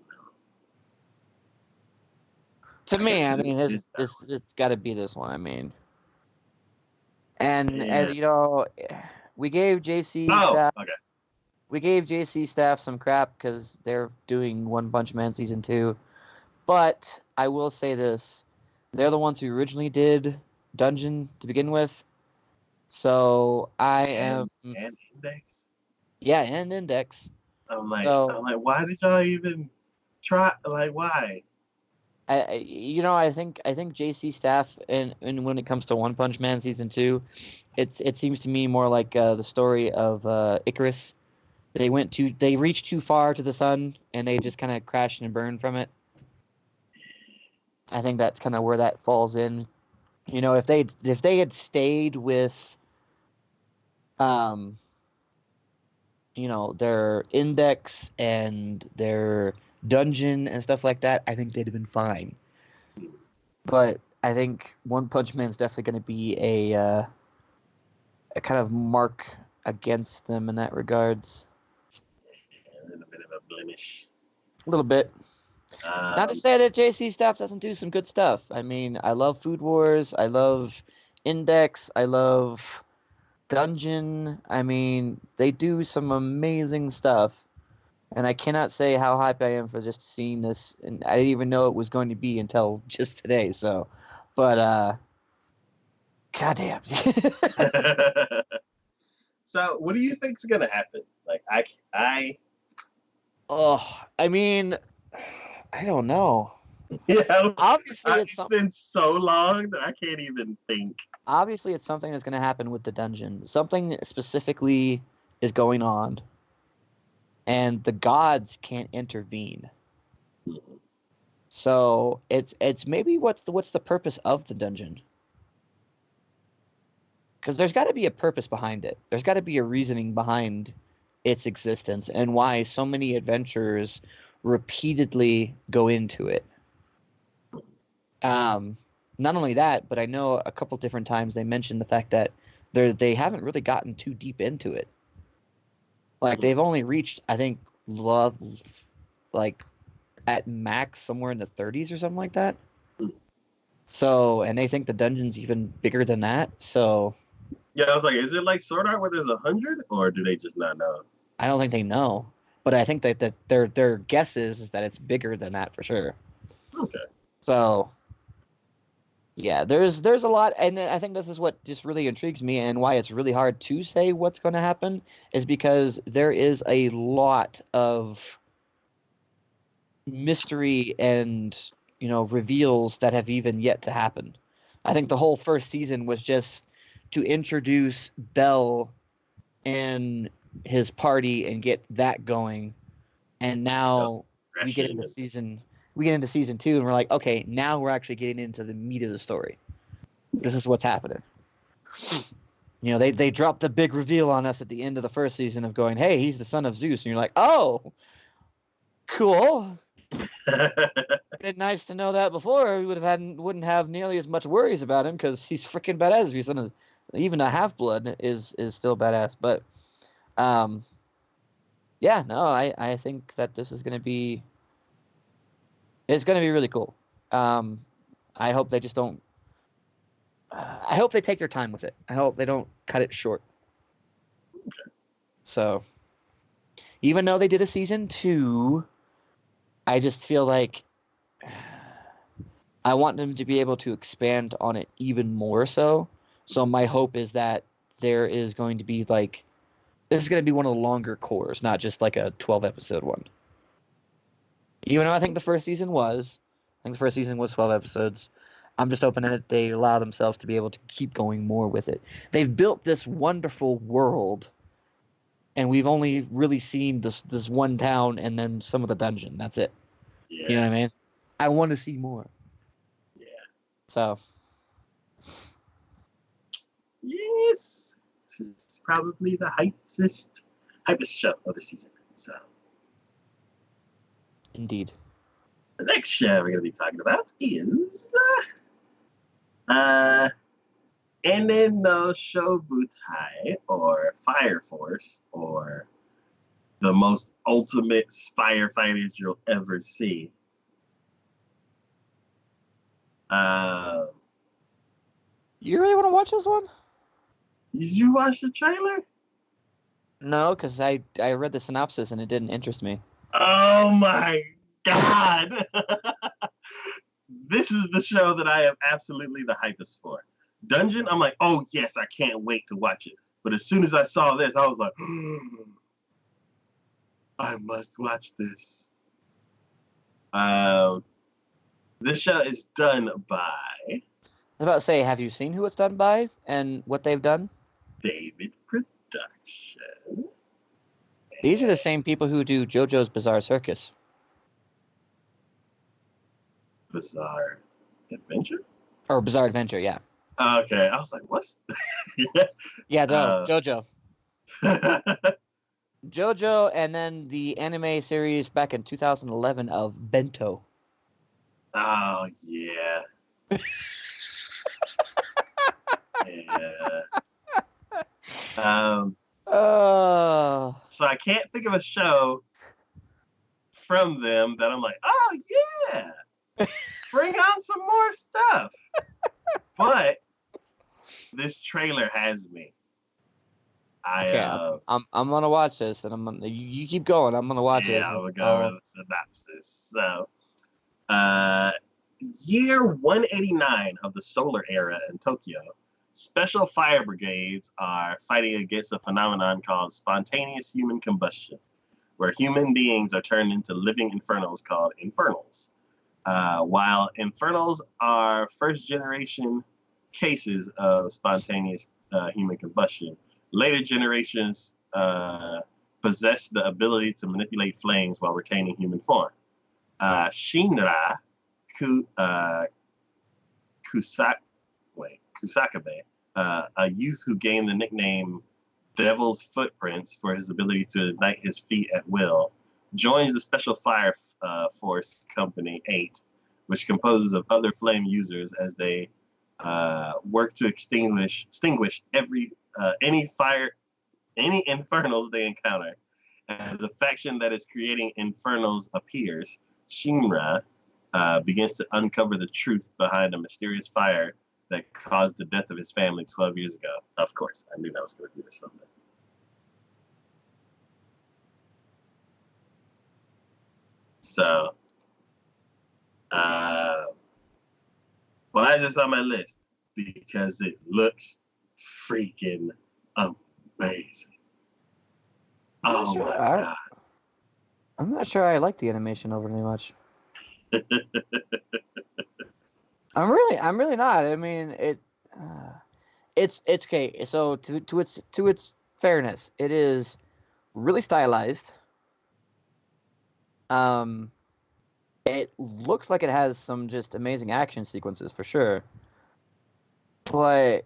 Speaker 2: To me, I mean, it's got to be this one. I mean, and you know, we gave JC staff.
Speaker 1: Okay.
Speaker 2: We gave JC staff some crap because they're doing One Punch Man season 2, but I will say this: they're the ones who originally did Dungeon to begin with. So I am
Speaker 1: and Index.
Speaker 2: Yeah, and Index.
Speaker 1: I'm like, why did y'all even try? Like, why?
Speaker 2: I think JC staff and when it comes to One Punch Man season 2, it seems to me more like the story of Icarus. They reached too far to the sun and they just kind of crashed and burned from it. I think that's kind of where that falls in. You know, if they had stayed with you know, their Index and their Dungeon and stuff like that, I think they'd have been fine. But I think One Punch Man is definitely going to be a kind of mark against them in that regards.
Speaker 1: A little bit of a blemish.
Speaker 2: A little bit. Not to say that JC staff doesn't do some good stuff. I mean, I love Food Wars. I love Index. I love Dungeon. I mean, they do some amazing stuff. And I cannot say how hyped I am for just seeing this. And I didn't even know it was going to be until just today. So, but, goddamn.
Speaker 1: So, what do you think's gonna happen? Like,
Speaker 2: I mean, I don't know.
Speaker 1: Yeah,
Speaker 2: obviously
Speaker 1: it's been so long that I can't even think.
Speaker 2: Obviously, it's something that's going to happen with the dungeon. Something specifically is going on, and the gods can't intervene.
Speaker 1: Mm-hmm.
Speaker 2: So it's maybe what's the purpose of the dungeon? Because there's got to be a purpose behind it. There's got to be a reasoning behind its existence and why so many adventurers repeatedly go into it. Not only that, but I know a couple different times they mentioned the fact that they haven't really gotten too deep into it. Like they've only reached, I think, like at max somewhere in the 30s or something like that. So, and they think the dungeon's even bigger than that. So,
Speaker 1: yeah, I was like, is it like Sword Art where there's 100, or do they just not know?
Speaker 2: I don't think they know, but I think that their guess is that it's bigger than that for sure.
Speaker 1: Okay.
Speaker 2: So, yeah, there's a lot, and I think this is what just really intrigues me, and why it's really hard to say what's going to happen is because there is a lot of mystery and reveals that have even yet to happen. I think the whole first season was just to introduce Bell and his party and get that going, and now we get into season 2, and we're like, okay, now we're actually getting into the meat of the story. This is what's happening. They dropped a big reveal on us at the end of the first season of going, hey, he's the son of Zeus. And you're like, oh, cool. Been nice to know that before. We wouldn't have nearly as much worries about him because he's freaking badass. He's even a half-blood is still badass. But, yeah, no, I think that this is going to be... It's going to be really cool. I hope they just don't... I hope they take their time with it. I hope they don't cut it short.
Speaker 1: Okay.
Speaker 2: So, even though they did a season 2, I just feel like I want them to be able to expand on it even more so. So my hope is that there is going to be like... This is going to be one of the longer cores, not just like a 12-episode one. Even though I think the first season was... I think the first season was 12 episodes. I'm just hoping that they allow themselves to be able to keep going more with it. They've built this wonderful world, and we've only really seen this one town and then some of the dungeon. That's it.
Speaker 1: Yeah.
Speaker 2: You know what I mean? I want to see more.
Speaker 1: Yeah.
Speaker 2: So.
Speaker 1: Yes. This is probably the hypest show of the season. So.
Speaker 2: Indeed.
Speaker 1: The next show we're going to be talking about is Enen no Shobutai, or Fire Force, or the most ultimate firefighters you'll ever see.
Speaker 2: You really want to watch this one?
Speaker 1: Did you watch the trailer?
Speaker 2: No, because I read the synopsis and it didn't interest me.
Speaker 1: Oh my God! This is the show that I am absolutely the hypest for. Dungeon, I'm like, oh yes, I can't wait to watch it. But as soon as I saw this, I was like, I must watch this. This show is done by...
Speaker 2: I was about to say, have you seen who it's done by and what they've done?
Speaker 1: David Production.
Speaker 2: These are the same people who do JoJo's Bizarre Circus.
Speaker 1: Bizarre Adventure?
Speaker 2: Or Bizarre Adventure, yeah.
Speaker 1: Okay, I was like, what's...
Speaker 2: Yeah, no, JoJo. JoJo, and then the anime series back in 2011 of Bento.
Speaker 1: Oh, yeah. Yeah. So I can't think of a show from them that I'm like, oh, yeah. Bring on some more stuff. But this trailer has me.
Speaker 2: I'm gonna watch this, and you keep going. I'm gonna watch this.
Speaker 1: Yeah, I'm gonna go over the synopsis. So, year 189 of the solar era in Tokyo, special fire brigades are fighting against a phenomenon called spontaneous human combustion, where human beings are turned into living infernals called infernals. While infernals are first-generation cases of spontaneous human combustion, later generations possess the ability to manipulate flames while retaining human form. Shinra Kusakabe, a youth who gained the nickname Devil's Footprints for his ability to ignite his feet at will, joins the Special Fire Force Company 8, which composes of other flame users as they work to extinguish any infernals they encounter. As the faction that is creating infernals appears, Shinra begins to uncover the truth behind a mysterious fire that caused the death of his family 12 years ago. Of course, I knew that was going to be this someday. So, why is this on my list? Because it looks freaking amazing. Oh my God.
Speaker 2: I'm not sure I like the animation overly much. I'm really not. I mean, it's okay. So to its fairness, it is really stylized. It looks like it has some just amazing action sequences for sure. But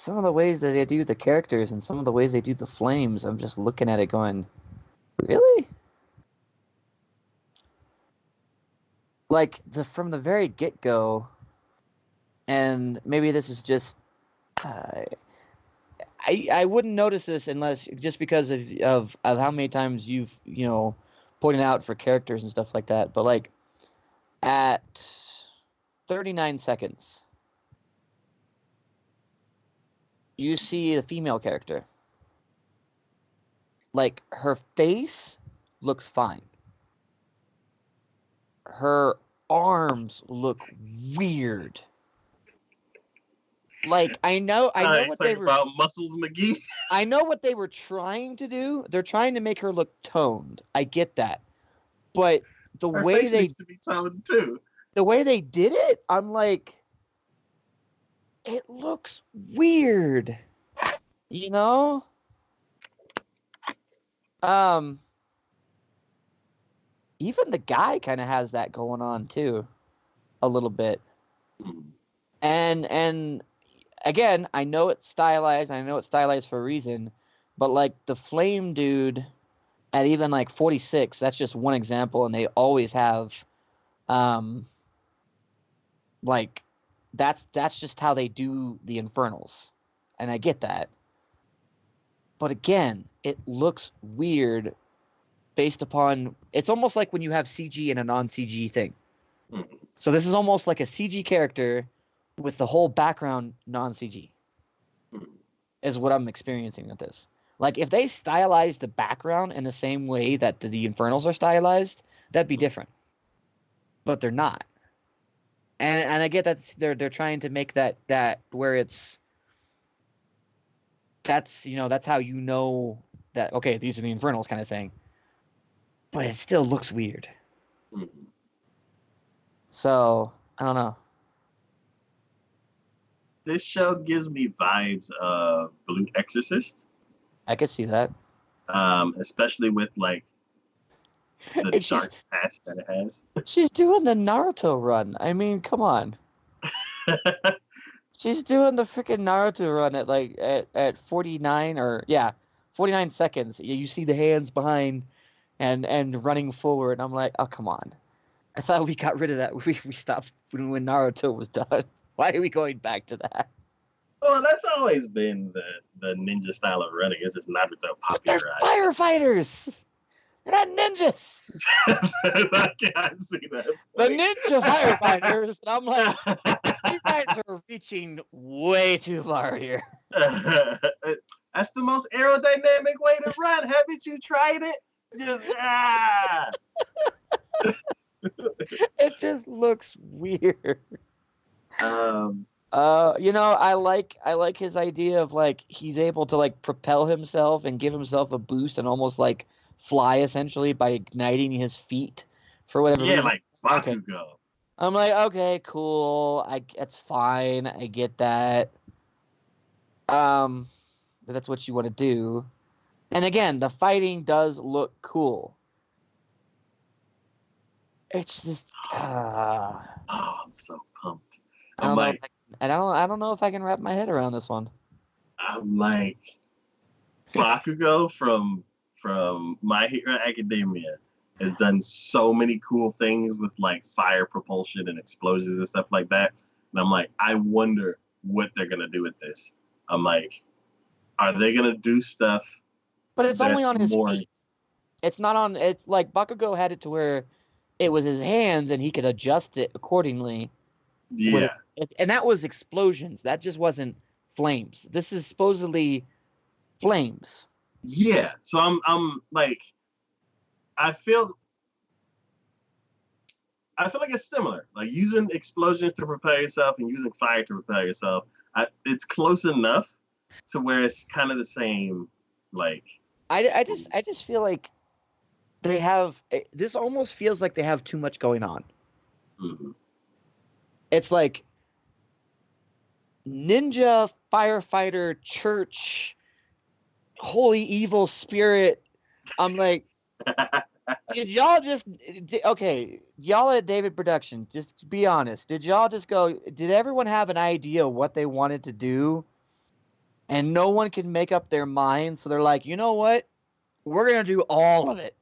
Speaker 2: some of the ways that they do the characters and some of the ways they do the flames, I'm just looking at it going, really? Like from the very get-go, and maybe this is just uh, I wouldn't notice this unless just because of how many times you've pointed out for characters and stuff like that. But like at 39 seconds, you see the female character. Like her face looks fine. Her arms look weird. Like I know what they were
Speaker 1: about Muscles McGee.
Speaker 2: I know what they were trying to do. They're trying to make her look toned. I get that. But the
Speaker 1: Her
Speaker 2: way
Speaker 1: face needs to be toned too.
Speaker 2: The way they did it, I'm like, it looks weird. You know? Even the guy kind of has that going on too, a little bit. And again, I know it's stylized. I know it's stylized for a reason, but like the flame dude at even like 46, that's just one example, and they always have, like that's just how they do the Infernals, and I get that. But again, it looks weird based upon it's almost like when you have CG and a non-CG thing. So this is almost like a CG character with the whole background non-CG. Is what I'm experiencing with this. Like if they stylized the background in the same way that the Infernals are stylized, that'd be different. But they're not. And I get that they're trying to make that where that's how that okay, these are the Infernals kind of thing. But it still looks weird. So, I don't know.
Speaker 1: This show gives me vibes of Blue Exorcist.
Speaker 2: I could see that.
Speaker 1: Especially with like the dark past that it has.
Speaker 2: She's doing the Naruto run. I mean, come on. She's doing the freaking Naruto run at like at 49 49 seconds. You see the hands behind and running forward. And I'm like, oh, come on. I thought we got rid of that. We stopped when Naruto was done. Why are we going back to that?
Speaker 1: Well, that's always been the ninja style of running. It's just Naruto popularized.
Speaker 2: They're firefighters. They're not ninjas.
Speaker 1: I can't see that.
Speaker 2: The ninja firefighters. And I'm like, you guys are reaching way too far here.
Speaker 1: That's the most aerodynamic way to run. Haven't you tried it? Just
Speaker 2: It just looks weird. I like his idea of like he's able to like propel himself and give himself a boost and almost like fly essentially by igniting his feet for whatever reason.
Speaker 1: Like Bakugo.
Speaker 2: Okay. I'm like, okay, cool. It's fine. I get that. But that's what you want to do. And again, the fighting does look cool. It's just
Speaker 1: I'm so pumped.
Speaker 2: I don't know if I can wrap my head around this one.
Speaker 1: I'm like Bakugo from My Hero Academia has done so many cool things with like fire propulsion and explosions and stuff like that. And I'm like, I wonder what they're gonna do with this. I'm like, are they gonna do stuff?
Speaker 2: But it's only on his feet. It's not on. It's like Bakugo had it to where it was his hands and he could adjust it accordingly.
Speaker 1: Yeah.
Speaker 2: And that was explosions. That just wasn't flames. This is supposedly flames.
Speaker 1: Yeah. So I'm like, I feel like it's similar. Like using explosions to propel yourself and using fire to propel yourself. It's close enough to where it's kind of the same. Like,
Speaker 2: I just feel like they have. This almost feels like they have too much going on.
Speaker 1: Mm-hmm.
Speaker 2: It's like ninja, firefighter, church, holy evil spirit. I'm like, did y'all just okay? Y'all at David Production, just be honest. Did y'all just go? Did everyone have an idea what they wanted to do, and no one can make up their mind. So they're like, you know what? We're gonna do all of it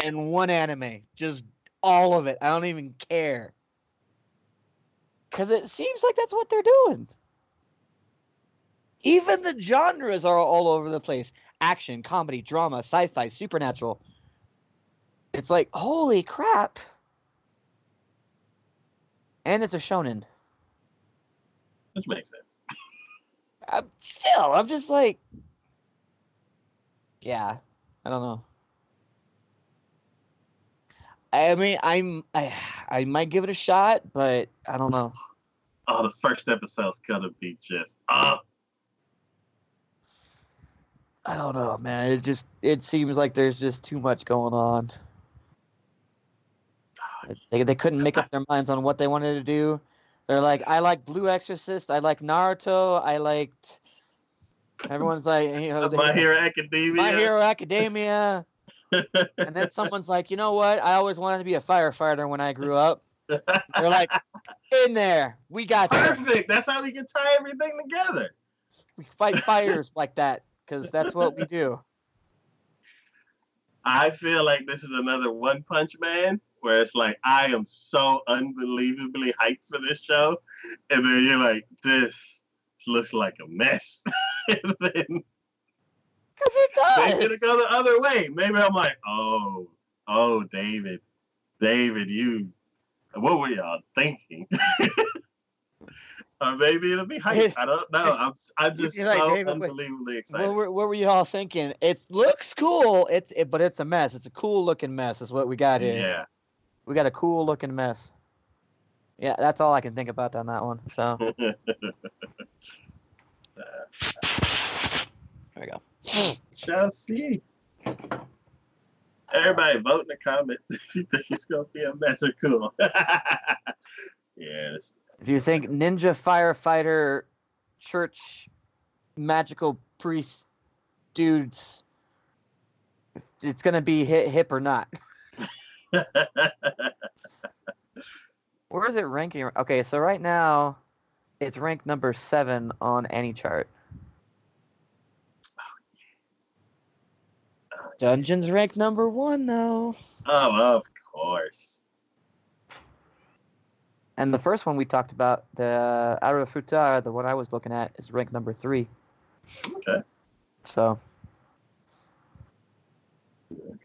Speaker 2: in one anime, just all of it. I don't even care, because it seems like that's what they're doing. Even the genres are all over the place: action, comedy, drama, sci-fi, supernatural. It's like, holy crap! And it's a shonen.
Speaker 1: Which makes sense.
Speaker 2: I'm just like, yeah, I don't know. I mean, I might give it a shot, but I don't know.
Speaker 1: Oh, the first episode's gonna be just up.
Speaker 2: I don't know, man. It seems like there's just too much going on. They couldn't make up their minds on what they wanted to do. They're like, I like Blue Exorcist, I like Naruto, I liked. Everyone's like, you know,
Speaker 1: My Hero Academia.
Speaker 2: My Hero Academia. And then someone's like, you know what? I always wanted to be a firefighter when I grew up. They're like, in there, we got you.
Speaker 1: Perfect. That's how we can tie everything together.
Speaker 2: We fight fires like that because that's what we do.
Speaker 1: I feel like this is another One Punch Man where it's like, I am so unbelievably hyped for this show. And then you're like, this looks like a mess. And then
Speaker 2: because it does.
Speaker 1: They're gonna go the other way. Maybe I'm like, oh, David, you, what were y'all thinking? Or maybe it'll be hype. I don't know. I'm just so
Speaker 2: David,
Speaker 1: unbelievably excited.
Speaker 2: What were y'all thinking? It looks cool. But it's a mess. It's a cool looking mess. Is what we got here.
Speaker 1: Yeah.
Speaker 2: We got a cool looking mess. Yeah, that's all I can think about on that one. So. There we go.
Speaker 1: Shall see. Everybody vote in the comments if you think it's gonna be a mess or cool. Yes.
Speaker 2: If you think ninja firefighter church magical priest dudes, it's gonna be hip or not. Where is it ranking? Okay, so right now it's ranked number 7 on any chart. Dungeon's ranked number 1 though.
Speaker 1: Oh, of course.
Speaker 2: And the first one we talked about, the Arufuta, the one I was looking at, is ranked number 3.
Speaker 1: Okay.
Speaker 2: So.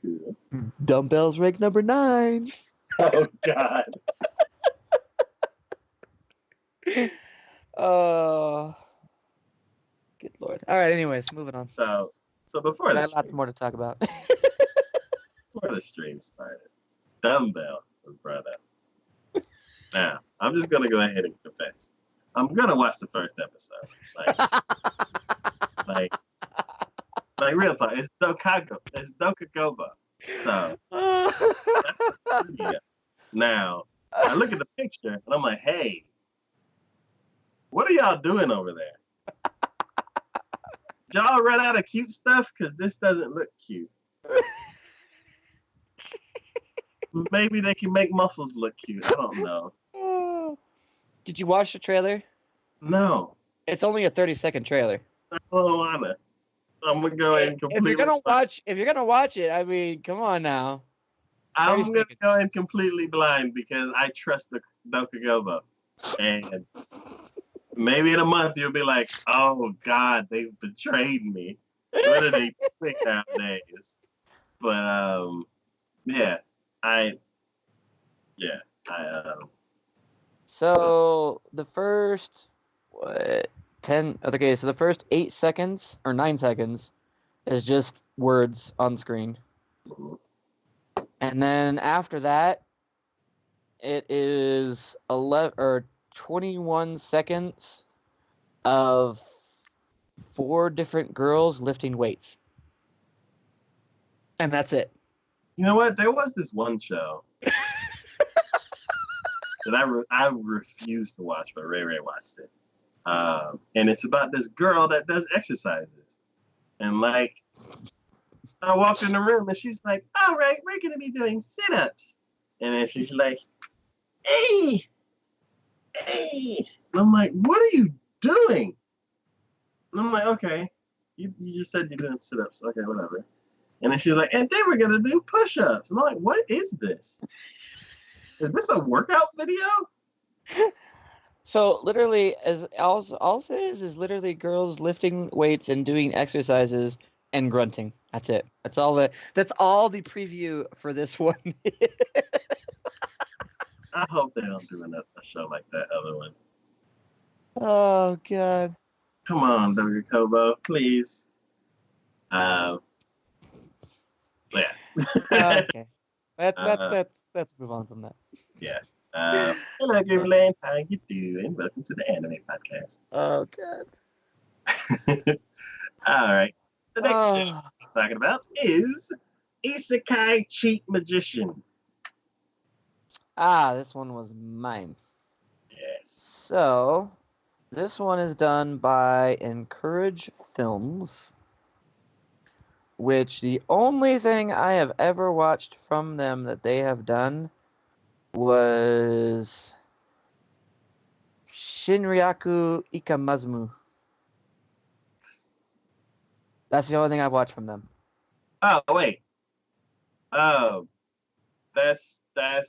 Speaker 1: Cool.
Speaker 2: Dumbbells ranked number 9.
Speaker 1: Oh God.
Speaker 2: Oh. Good Lord. All right. Anyways, moving on.
Speaker 1: So before
Speaker 2: I got lots more to talk about.
Speaker 1: Before the stream started, Dumbbell was brought up. Now, I'm just gonna go ahead and confess. I'm gonna watch the first episode. Like real talk. It's Dokugoba. So yeah. Now I look at the picture and I'm like, hey, what are y'all doing over there? Did y'all run out of cute stuff? Because this doesn't look cute. Maybe they can make muscles look cute. I don't know.
Speaker 2: Did you watch the trailer?
Speaker 1: No.
Speaker 2: It's only a 30-second trailer.
Speaker 1: I don't wanna. I'm gonna go in completely.
Speaker 2: If you're gonna watch it, I mean, come on now.
Speaker 1: I'm gonna go in completely blind because I trust the Dokugoba. And maybe in a month you'll be like, oh God, they've betrayed me. What do they think nowadays? But yeah,
Speaker 2: So the first 10. Okay, so the first 8 seconds or 9 seconds is just words on screen, and then after that, it is 11 or 21 seconds of 4 different girls lifting weights, and that's it.
Speaker 1: You know what? There was this one show that I refused to watch, but Ray watched it. And it's about this girl that does exercises. And like, I walked in the room and she's like, all right, we're going to be doing sit-ups. And then she's like, hey. And I'm like, what are you doing? And I'm like, okay, you just said you're doing sit-ups. Okay, whatever. And then she's like, and they were gonna do push-ups. And I'm like, what is this? Is this a workout video?
Speaker 2: So literally, as all it is literally girls lifting weights and doing exercises and grunting. That's it. That's all the preview for this one.
Speaker 1: I hope they don't do a show like that other one.
Speaker 2: Oh god.
Speaker 1: Come on, W. Kobo, please. Yeah.
Speaker 2: Okay. Let's move on from that.
Speaker 1: Yeah. Hello, Grimland. How you doing? Welcome to the Anime Podcast.
Speaker 2: Oh god.
Speaker 1: All right. The next show we're talking about is Isekai Cheat Magician.
Speaker 2: This one was mine.
Speaker 1: Yes.
Speaker 2: So, this one is done by Encourage Films, which the only thing I have ever watched from them that they have done was Shinryaku Ikamazumu. That's the only thing I've watched from them.
Speaker 1: Oh, wait. Oh, that's that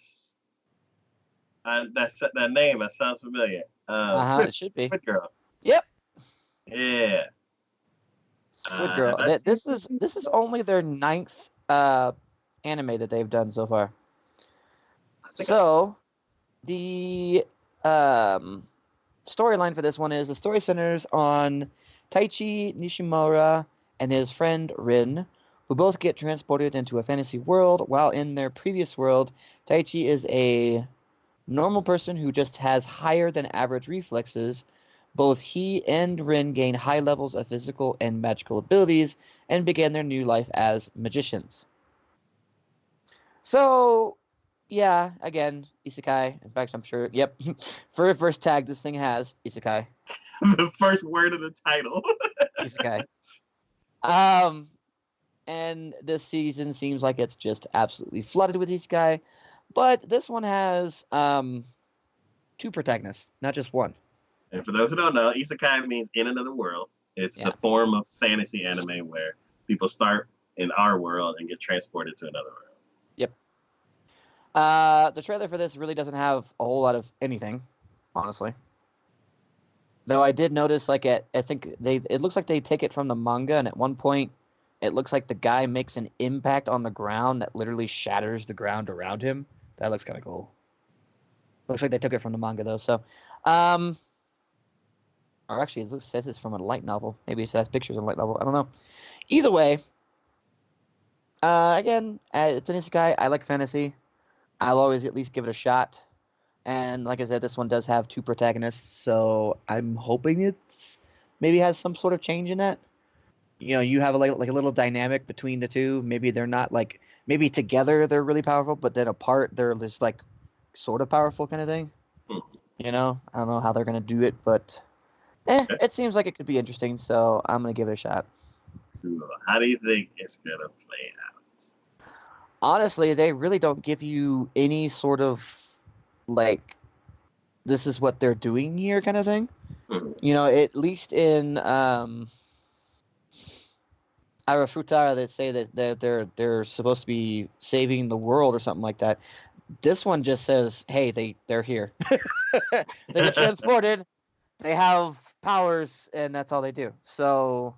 Speaker 1: name. That sounds familiar.
Speaker 2: It should be.
Speaker 1: Squid Girl.
Speaker 2: Yep.
Speaker 1: Yeah.
Speaker 2: Squid Girl. This is only their 9th anime that they've done so far. So, the storyline for this one is the story centers on Taichi Nishimura and his friend Rin, who both get transported into a fantasy world. While in their previous world, Taichi is a normal person who just has higher than average reflexes. Both he and Rin gain high levels of physical and magical abilities and begin their new life as magicians. So, yeah, again, isekai. In fact, I'm sure, yep, for the first tag this thing has, isekai.
Speaker 1: The first word of the title.
Speaker 2: Isekai. And this season seems like it's just absolutely flooded with isekai. But this one has 2 protagonists, not just one.
Speaker 1: And for those who don't know, isekai means in another world. It's the form of fantasy anime where people start in our world and get transported to another world.
Speaker 2: Yep. The trailer for this really doesn't have a whole lot of anything, honestly. Though I did notice, like, it looks like they take it from the manga, and at one point, it looks like the guy makes an impact on the ground that literally shatters the ground around him. That looks kind of cool. Looks like they took it from the manga, though. So, or actually, it says it's from a light novel. Maybe it says pictures of a light novel. I don't know. Either way, again, it's an isekai. I like fantasy. I'll always at least give it a shot. And like I said, this one does have 2 protagonists, so I'm hoping it's maybe has some sort of change in that. You know, you have like a little dynamic between the 2. Maybe they're not like, maybe together they're really powerful, but then apart they're just like sort of powerful kind of thing. You know, I don't know how they're gonna do it, but it seems like it could be interesting, so I'm gonna give it a shot.
Speaker 1: How do you think it's gonna play out?
Speaker 2: Honestly, they really don't give you any sort of like, this is what they're doing here kind of thing. You know, at least in Arafutara, they say that they're supposed to be saving the world or something like that. This one just says, hey, they're here. They get transported, they have powers, and that's all they do. So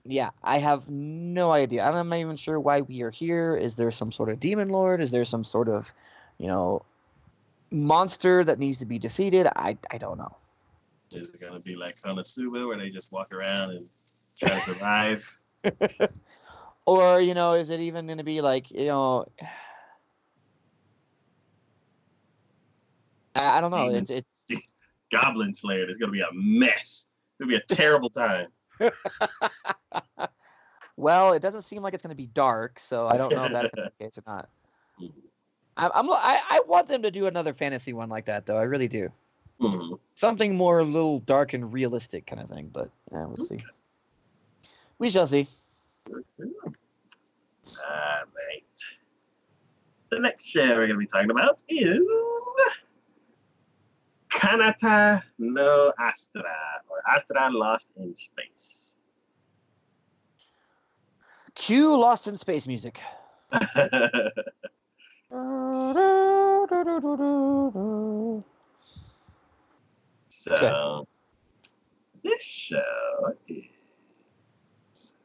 Speaker 2: yeah, I have no idea. I'm not even sure why we are here. Is there some sort of demon lord? Is there some sort of, you know, monster that needs to be defeated? I don't know.
Speaker 1: Is it gonna be like Konosuba where they just walk around and try to survive?
Speaker 2: Or, you know, is it even gonna be like, you know, I don't know. It's
Speaker 1: Goblin Slayer. There's gonna be a mess. It's gonna be a terrible time.
Speaker 2: Well, it doesn't seem like it's gonna be dark, so I don't know if that's gonna be the case or not. I want them to do another fantasy one like that, though. I really do. Something more a little dark and realistic kind of thing, but yeah, we'll see. We shall see.
Speaker 1: Right. The next show we're going to be talking about is Kanata no Astra, or Astra Lost in Space.
Speaker 2: Cue Lost in Space music.
Speaker 1: So, this show is...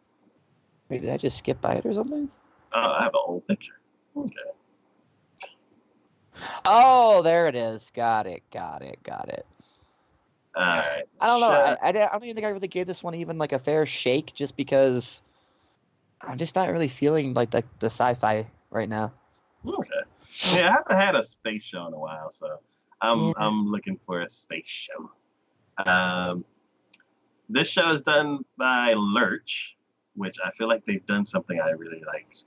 Speaker 2: Wait, did I just skip by it or something?
Speaker 1: Oh, I have an old picture. Okay.
Speaker 2: Oh, there it is. Got it.
Speaker 1: All right.
Speaker 2: I don't know. I don't even think I really gave this one even like a fair shake, just because I'm just not really feeling like the sci-fi right now.
Speaker 1: Okay. Yeah, I haven't had a space show in a while, so I'm looking for a space show. This show is done by Lurch, which I feel like they've done something I really liked.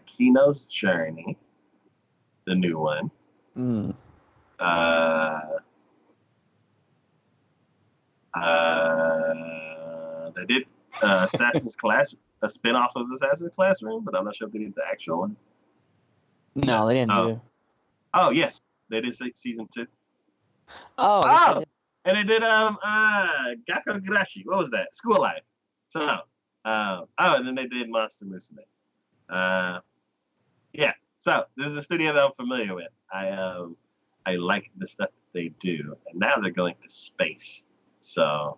Speaker 1: Kino's Journey, the new one. They did Assassin's Class, a spinoff of Assassin's Classroom, but I'm not sure if they did the actual one.
Speaker 2: No, they didn't do.
Speaker 1: Oh yeah, they did season 2.
Speaker 2: Oh,
Speaker 1: and they did Gakko Garashi. What was that? School Life. So and then they did Monster Musume. Yeah. So this is a studio that I'm familiar with. I like the stuff that they do, and now they're going to space. So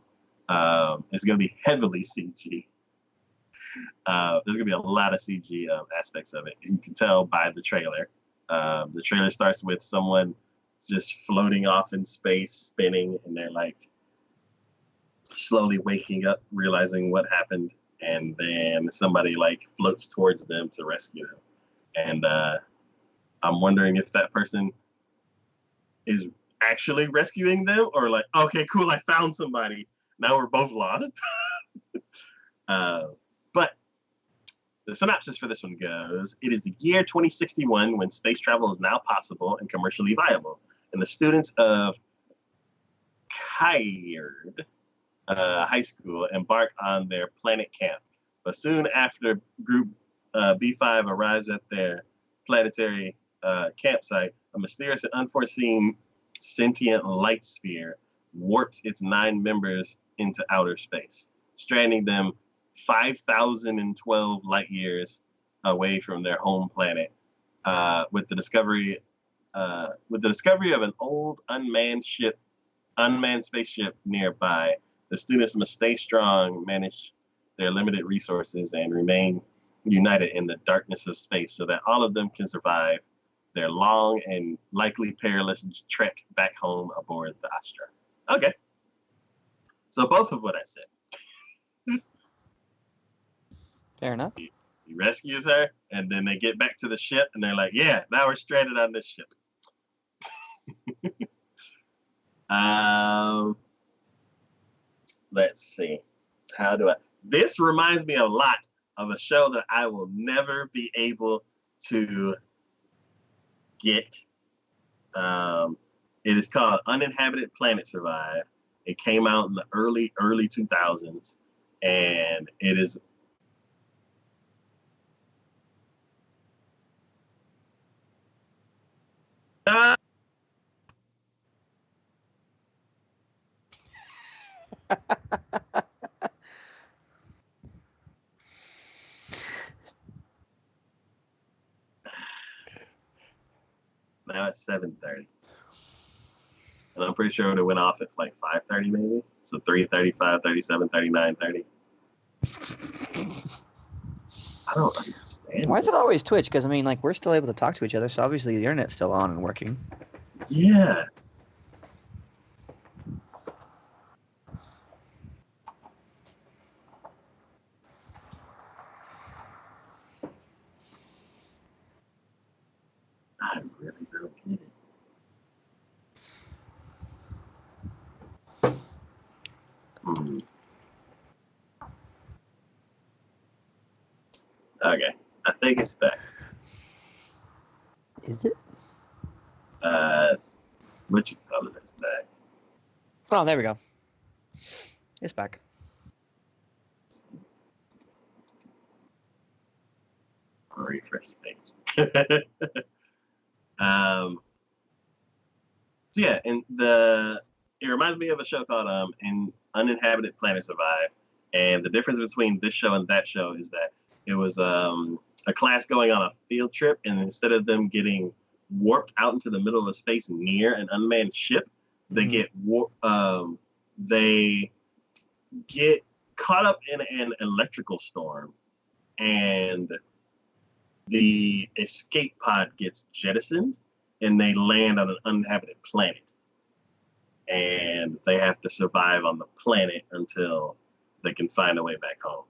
Speaker 1: it's going to be heavily CG. There's going to be a lot of CG aspects of it. You can tell by the trailer. The trailer starts with someone just floating off in space, spinning, and they're like slowly waking up, realizing what happened, and then somebody like floats towards them to rescue them. And I'm wondering if that person is actually rescuing them, or like, okay, cool, I found somebody. Now we're both lost. But the synopsis for this one goes, it is the year 2061 when space travel is now possible and commercially viable. And the students of Kyard High School embark on their planet camp. But soon after Group B5 arrives at their planetary campsite, a mysterious and unforeseen sentient light sphere warps its 9 members into outer space, stranding them 5,012 light years away from their home planet. With the discovery of an old unmanned spaceship nearby, the students must stay strong, manage their limited resources, and remain united in the darkness of space so that all of them can survive their long and likely perilous trek back home aboard the Astra. Okay. So both of what I said.
Speaker 2: Fair enough.
Speaker 1: He rescues her, and then they get back to the ship, and they're like, yeah, now we're stranded on this ship. Let's see. This reminds me a lot of a show that I will never be able to get. It is called Uninhabited Planet Survive. It came out in the early 2000s, and it is now it's 7:30. And I'm pretty sure it went off at like 5:30 maybe. So 3:30, 5:30, 7:30, 9:30. I don't understand.
Speaker 2: Why is it always Twitch? Because I mean, like, we're still able to talk to each other, so obviously the internet's still on and working.
Speaker 1: Yeah. I really don't get it. Okay, I think it's back.
Speaker 2: Is it?
Speaker 1: What you call it? It's back.
Speaker 2: Oh, there we go. It's back.
Speaker 1: I'll refresh the page. So yeah, and it reminds me of a show called "In Uninhabited Planet Survive," and the difference between this show and that show is that it was a class going on a field trip, and instead of them getting warped out into the middle of space near an unmanned ship, they they get caught up in an electrical storm, and the escape pod gets jettisoned, and they land on an uninhabited planet, and they have to survive on the planet until they can find a way back home.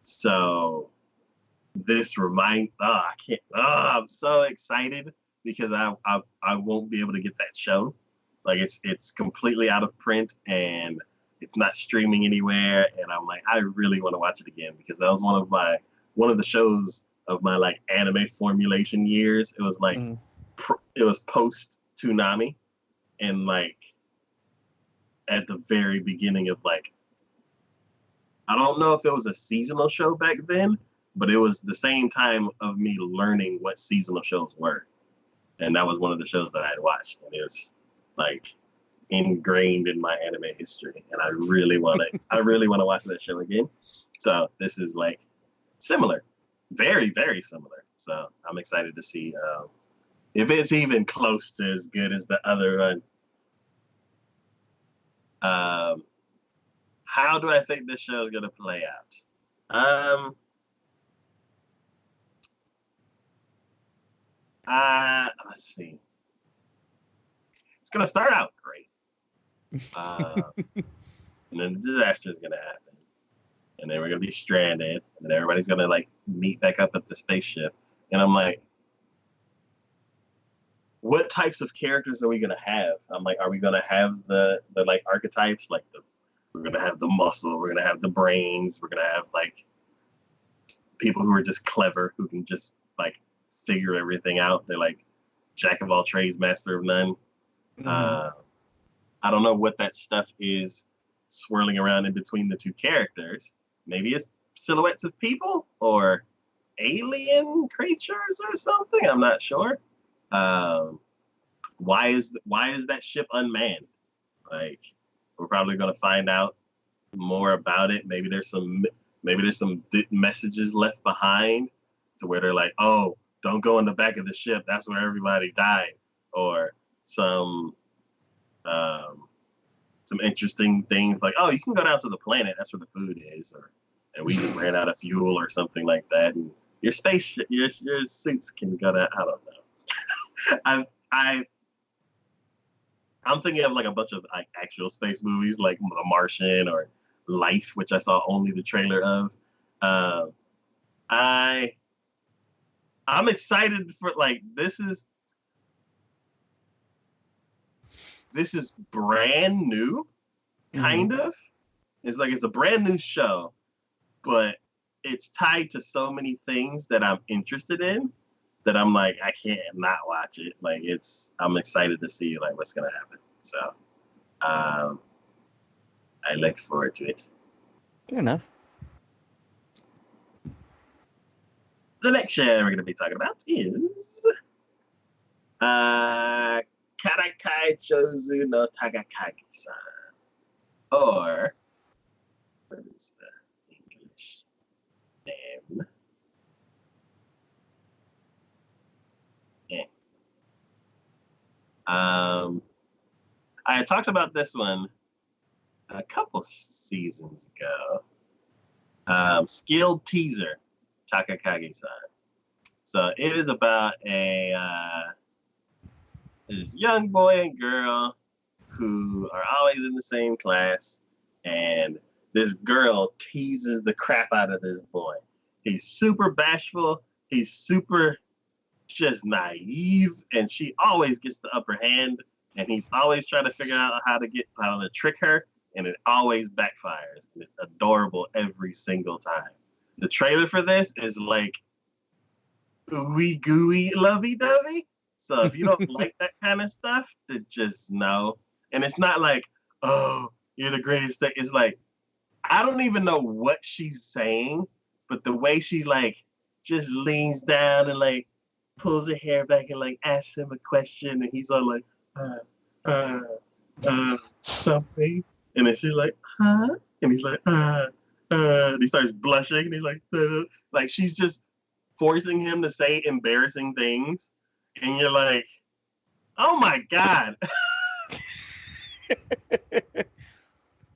Speaker 1: So this reminds, I can't, I'm so excited because I won't be able to get that show. Like it's completely out of print and it's not streaming anywhere. And I'm like, I really want to watch it again because that was one of the shows of my like anime formulation years. It was like, it was post Toonami and like at the very beginning of like, I don't know if it was a seasonal show back then, but it was the same time of me learning what seasonal shows were. And that was one of the shows that I had watched. And it's like ingrained in my anime history. And I really want to watch that show again. So this is like similar, very, very similar. So I'm excited to see if it's even close to as good as the other one. How do I think this show is going to play out? Let's see. It's going to start out great. And then the disaster is going to happen. And then we're going to be stranded. And then everybody's going to like meet back up at the spaceship. And I'm like, what types of characters are we going to have? I'm like, are we going to have the like archetypes? Like we're going to have the muscle. We're going to have the brains. We're going to have like people who are just clever, who can just like figure everything out. They're like jack of all trades, master of none. I don't know what that stuff is swirling around in between the two characters. Maybe it's silhouettes of people or alien creatures or something. I'm not sure. Why is that ship unmanned? Like, we're probably going to find out more about it. Maybe there's some messages left behind to where they're like, oh, don't go in the back of the ship. That's where everybody died. Or some interesting things like, oh, you can go down to the planet. That's where the food is. And we just ran out of fuel or something like that. And your spaceship, your suits can go down. I don't know. I'm thinking of like a bunch of like actual space movies like The Martian or Life, which I saw only the trailer of. I'm excited for like this is brand new, kind of. It's like it's a brand new show, but it's tied to so many things that I'm interested in that I'm like, I can't not watch it. Like I'm excited to see like what's gonna happen. So I look forward to it.
Speaker 2: Fair enough.
Speaker 1: The next show we're gonna be talking about is Karakai Chozu no Takakagi-san. Or what is the English name? I had talked about this one a couple seasons ago. Skilled Teaser, Takakagi-san. So it is about this young boy and girl who are always in the same class, and this girl teases the crap out of this boy. He's super bashful. He's super just naive, and she always gets the upper hand, and he's always trying to figure out how to trick her, and it always backfires. And it's adorable every single time. The trailer for this is like ooey gooey lovey dovey. So if you don't like that kind of stuff, then just know. And it's not like, oh, you're the greatest thing. It's like, I don't even know what she's saying, but the way she like just leans down and like pulls her hair back and like asks him a question, and he's all like, uh, something, and then she's like, huh? And he's like, and he starts blushing, and he's like she's just forcing him to say embarrassing things, and you're like, oh my god.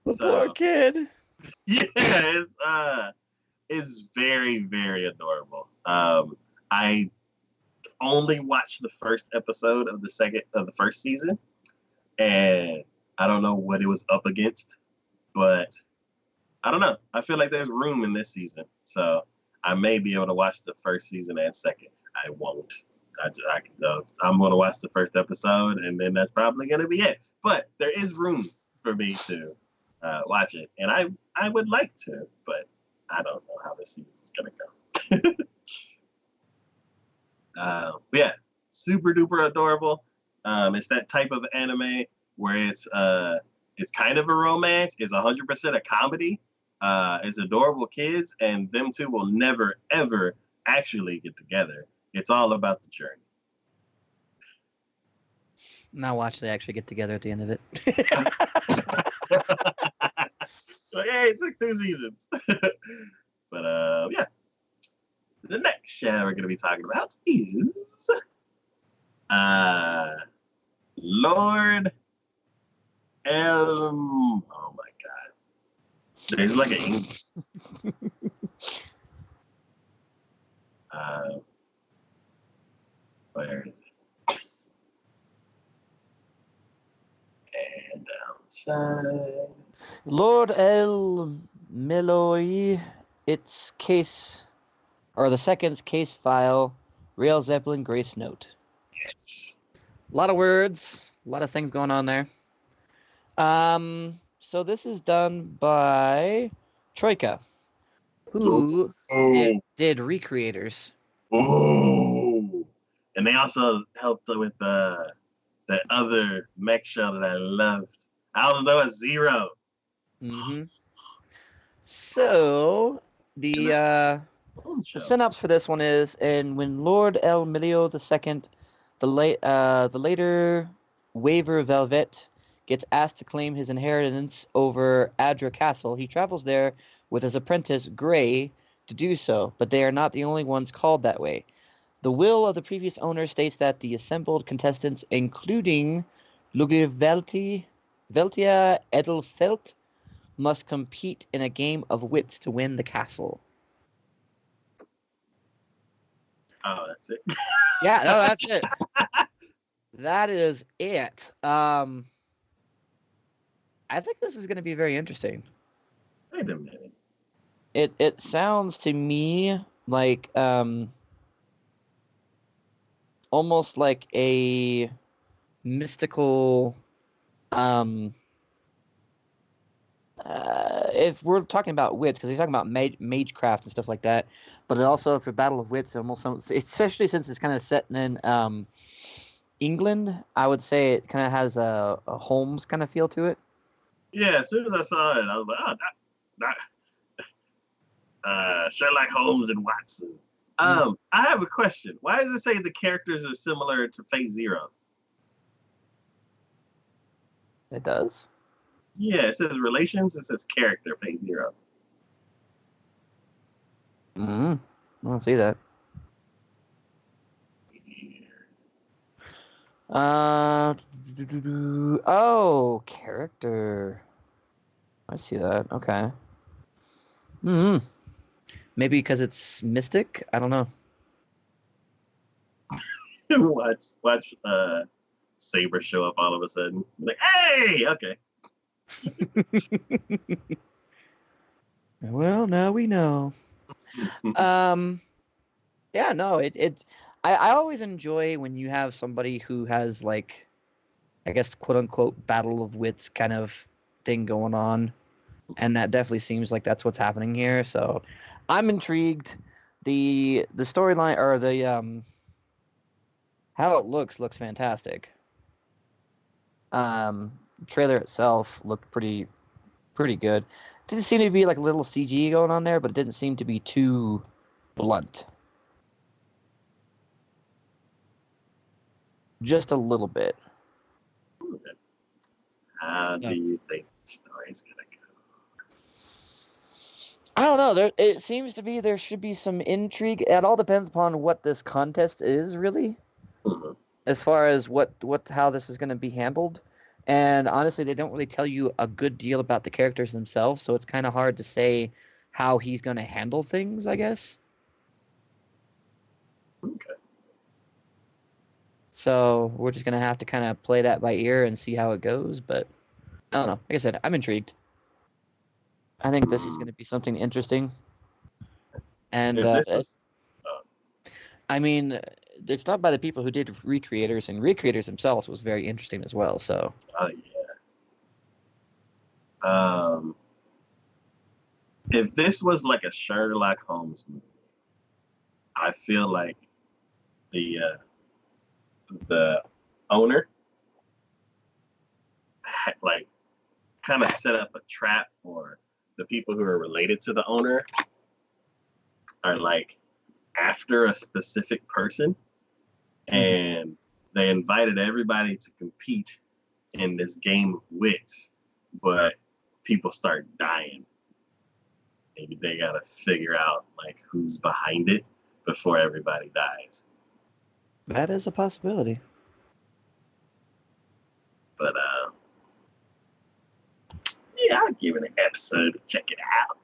Speaker 2: The poor kid.
Speaker 1: Yeah, it's very, very adorable. I only watched the first episode of the first season, and I don't know what it was up against, but I don't know. I feel like there's room in this season, so I may be able to watch the first season and second. I won't. I'm going to watch the first episode, and then that's probably going to be it. But there is room for me to watch it, and I would like to, but I don't know how this season is going to go. But yeah, super duper adorable. It's that type of anime where it's kind of a romance. It's 100% a comedy. It's adorable kids, and them two will never ever actually get together. It's all about the journey.
Speaker 2: Now watch they actually get together at the end of it.
Speaker 1: Like, hey, it took 2 seasons. But yeah. The next show we're going to be talking about is Lord Elm. Oh my god. There's like an English. Where is it? And outside.
Speaker 2: Lord El Meloy, its case, or the second's case file, Rail Zeppelin Grace Note.
Speaker 1: Yes.
Speaker 2: A lot of words, a lot of things going on there. So this is done by Troika, who did Recreators.
Speaker 1: Oh, and they also helped with the other mech show that I loved. I don't know, it's Zero.
Speaker 2: Mm-hmm. So the synopsis for this one is: and when Lord El Milio II, the later Waver Velvet, gets asked to claim his inheritance over Adra Castle, he travels there with his apprentice Gray to do so, but they are not the only ones called that way. The will of the previous owner states that the assembled contestants, including Veltia Edelfelt, must compete in a game of wits to win the castle.
Speaker 1: Oh, that's it.
Speaker 2: Yeah, no, that's it. That is it. I think this is going to be very interesting.
Speaker 1: Wait a minute.
Speaker 2: It sounds to me like almost like a mystical if we're talking about wits, because you're talking about magecraft and stuff like that, but it also for Battle of Wits, almost especially since it's kind of set in England, I would say it kind of has a Holmes kind of feel to it.
Speaker 1: Yeah, as soon as I saw it, I was like, oh, Sherlock Holmes and Watson. I have a question. Why does it say the characters are similar to Fate Zero?
Speaker 2: It does.
Speaker 1: Yeah, it says relations. It says character Fate Zero.
Speaker 2: I don't see that. Oh, character. I see that. Okay. Maybe because it's mystic. I don't know.
Speaker 1: watch Saber show up all of a sudden. Like, hey, okay.
Speaker 2: Well, now we know. Yeah, no, I always enjoy when you have somebody who has like, I guess, quote unquote, battle of wits kind of thing going on. And that definitely seems like that's what's happening here. So I'm intrigued. The storyline or the how it looks fantastic. Trailer itself looked pretty good. Didn't seem to be like a little CG going on there, but it didn't seem to be too blunt. just a little bit.
Speaker 1: How do you think the story's gonna go?
Speaker 2: I don't know. It seems to be there should be some intrigue. It all depends upon what this contest is, really, as far as how this is going to be handled. And honestly, they don't really tell you a good deal about the characters themselves, so it's kind of hard to say how he's going to handle things, I guess.
Speaker 1: Okay.
Speaker 2: So we're just going to have to kind of play that by ear and see how it goes. But I don't know. Like I said, I'm intrigued. I think this is going to be something interesting. And
Speaker 1: If this was,
Speaker 2: I mean, it's not by the people who did Recreators, and Recreators themselves was very interesting as well. So,
Speaker 1: if this was like a Sherlock Holmes movie, I feel like the owner had, like, kind of set up a trap, or the people who are related to the owner are like after a specific person, and they invited everybody to compete in this game of wits, but people start dying. Maybe they gotta figure out like who's behind it before everybody dies.
Speaker 2: that is a possibility.
Speaker 1: But yeah, I'll give it an episode to check it out.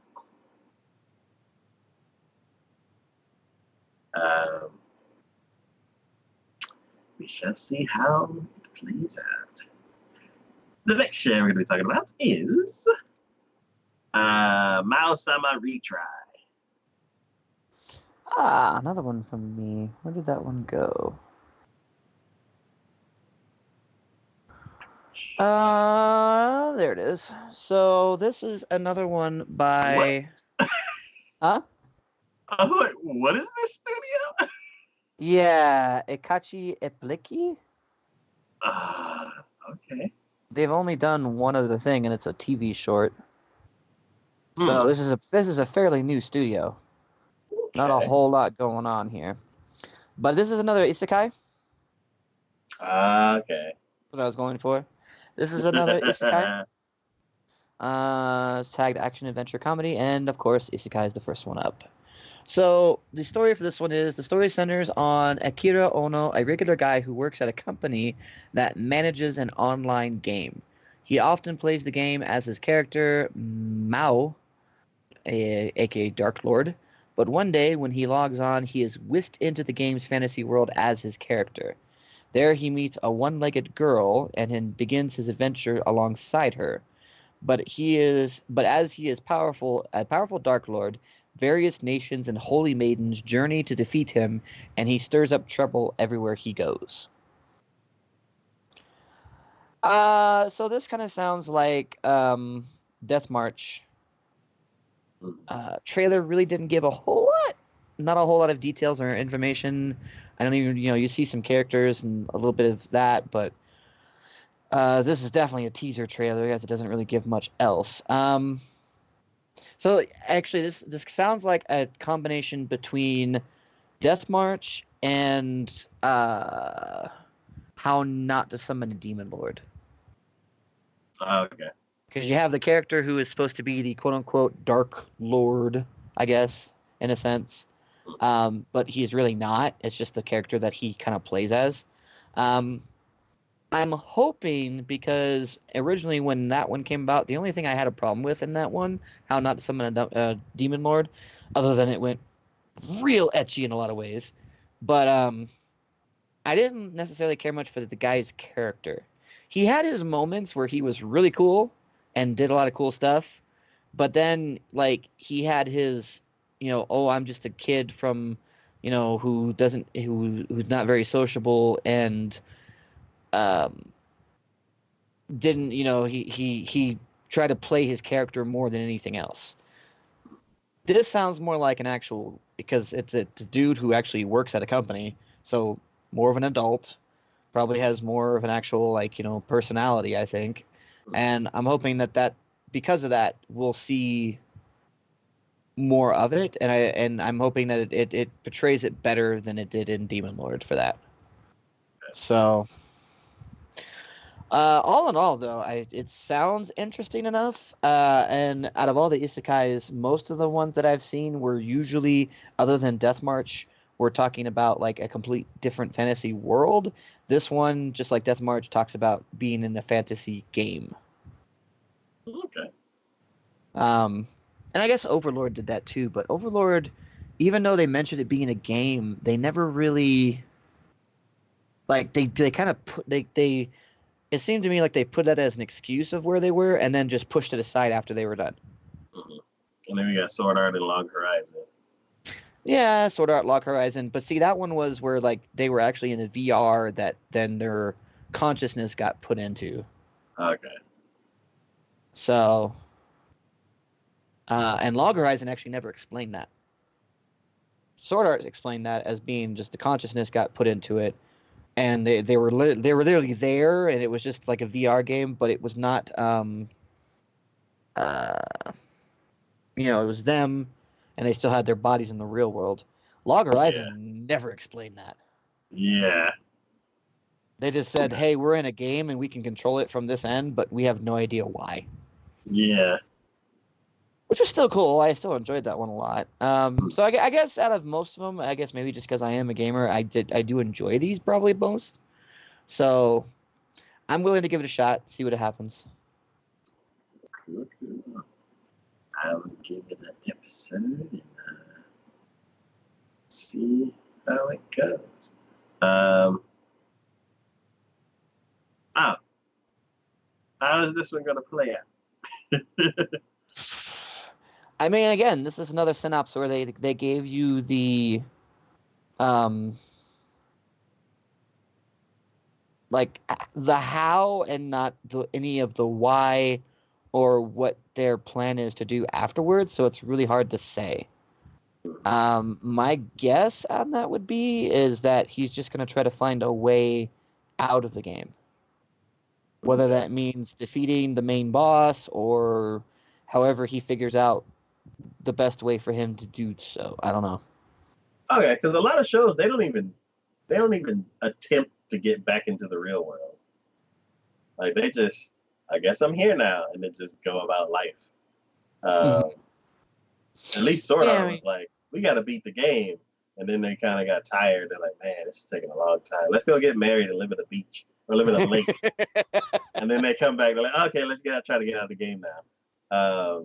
Speaker 1: We shall see how it plays out. The next show we're going to be talking about is Mao-sama Retry.
Speaker 2: Another one from me. Where did that one go? There it is. So this is another one by...
Speaker 1: What?
Speaker 2: Huh?
Speaker 1: I was like, what is this studio?
Speaker 2: Yeah, Ikachi Epliki?
Speaker 1: Okay.
Speaker 2: They've only done one other thing, and it's a TV short. So this is a fairly new studio.
Speaker 1: Okay.
Speaker 2: Not a whole lot going on here. But this is another isekai.
Speaker 1: Okay.
Speaker 2: That's what I was going for. This is another isekai. Tagged action adventure comedy, and of course, isekai is the first one up. So the story for this one is the story centers on Akira Ono, a regular guy who works at a company that manages an online game. He often plays the game as his character Mao, aka Dark Lord, but one day when he logs on, he is whisked into the game's fantasy world as his character. There he meets a one-legged girl and begins his adventure alongside her. But as he is a powerful Dark Lord, various nations and holy maidens journey to defeat him, and he stirs up trouble everywhere he goes. So this kind of sounds like Death March. Trailer really didn't give not a whole lot of details or information. I don't even, you see some characters and a little bit of that, but this is definitely a teaser trailer, as it doesn't really give much else. So actually, this sounds like a combination between Death March and How Not to Summon a Demon Lord.
Speaker 1: Okay.
Speaker 2: Because you have the character who is supposed to be the quote-unquote Dark Lord, I guess, in a sense. But he is really not. It's just the character that he kind of plays as. I'm hoping, because originally when that one came about, the only thing I had a problem with in that one, How Not to Summon a Demon Lord, other than it went real ecchi in a lot of ways, but I didn't necessarily care much for the guy's character. He had his moments where he was really cool and did a lot of cool stuff, but then like he had his, I'm just a kid from, who's not very sociable and didn't, he tried to play his character more than anything else. This sounds more like an actual, because it's a dude who actually works at a company, so more of an adult, probably has more of an actual personality, I think. And I'm hoping that because of that we'll see more of it, and I'm hoping that it portrays it better than it did in Demon Lord for that. So, all in all, though, it sounds interesting enough. And out of all the isekais, most of the ones that I've seen were usually, other than Death March, we're talking about like a complete different fantasy world. This one, just like Death March, talks about being in a fantasy game.
Speaker 1: Okay.
Speaker 2: And I guess Overlord did that too, but Overlord, even though they mentioned it being a game, they never really like they kind of put they it seemed to me like they put that as an excuse of where they were and then just pushed it aside after they were done.
Speaker 1: Mm-hmm. And then we got Sword Art and Log Horizon.
Speaker 2: Yeah, Sword Art Log Horizon, but see that one was where like they were actually in a VR that then their consciousness got put into.
Speaker 1: Okay.
Speaker 2: So, and Log Horizon actually never explained that. Sword Art explained that as being just the consciousness got put into it, and they were literally there, and it was just like a VR game, but it was not uh it was them, and they still had their bodies in the real world. Log Horizon never explained that.
Speaker 1: Yeah.
Speaker 2: They just said, "Hey, we're in a game and we can control it from this end, but we have no idea why."
Speaker 1: Yeah.
Speaker 2: Which was still cool. I still enjoyed that one a lot. So I guess out of most of them, I guess maybe just because I am a gamer, I do enjoy these probably most. So I'm willing to give it a shot, see what happens.
Speaker 1: Cool. I will give it an episode and see how it goes. Oh, how is this one going to play out?
Speaker 2: I mean, again, this is another synopsis where they gave you the like the how and not any of the why or what their plan is to do afterwards, so it's really hard to say. My guess on that would be is that he's just going to try to find a way out of the game. Whether that means defeating the main boss or however he figures out the best way for him to do so. I don't know.
Speaker 1: Okay, because a lot of shows they don't even attempt to get back into the real world. Like they just, I guess I'm here now, and then just go about life. At least Sword Art was like, we got to beat the game, and then they kind of got tired. They're like, man, this is taking a long time. Let's go get married and live at a beach or live at a lake. And then they come back. They're like, okay, let's try to get out of the game now.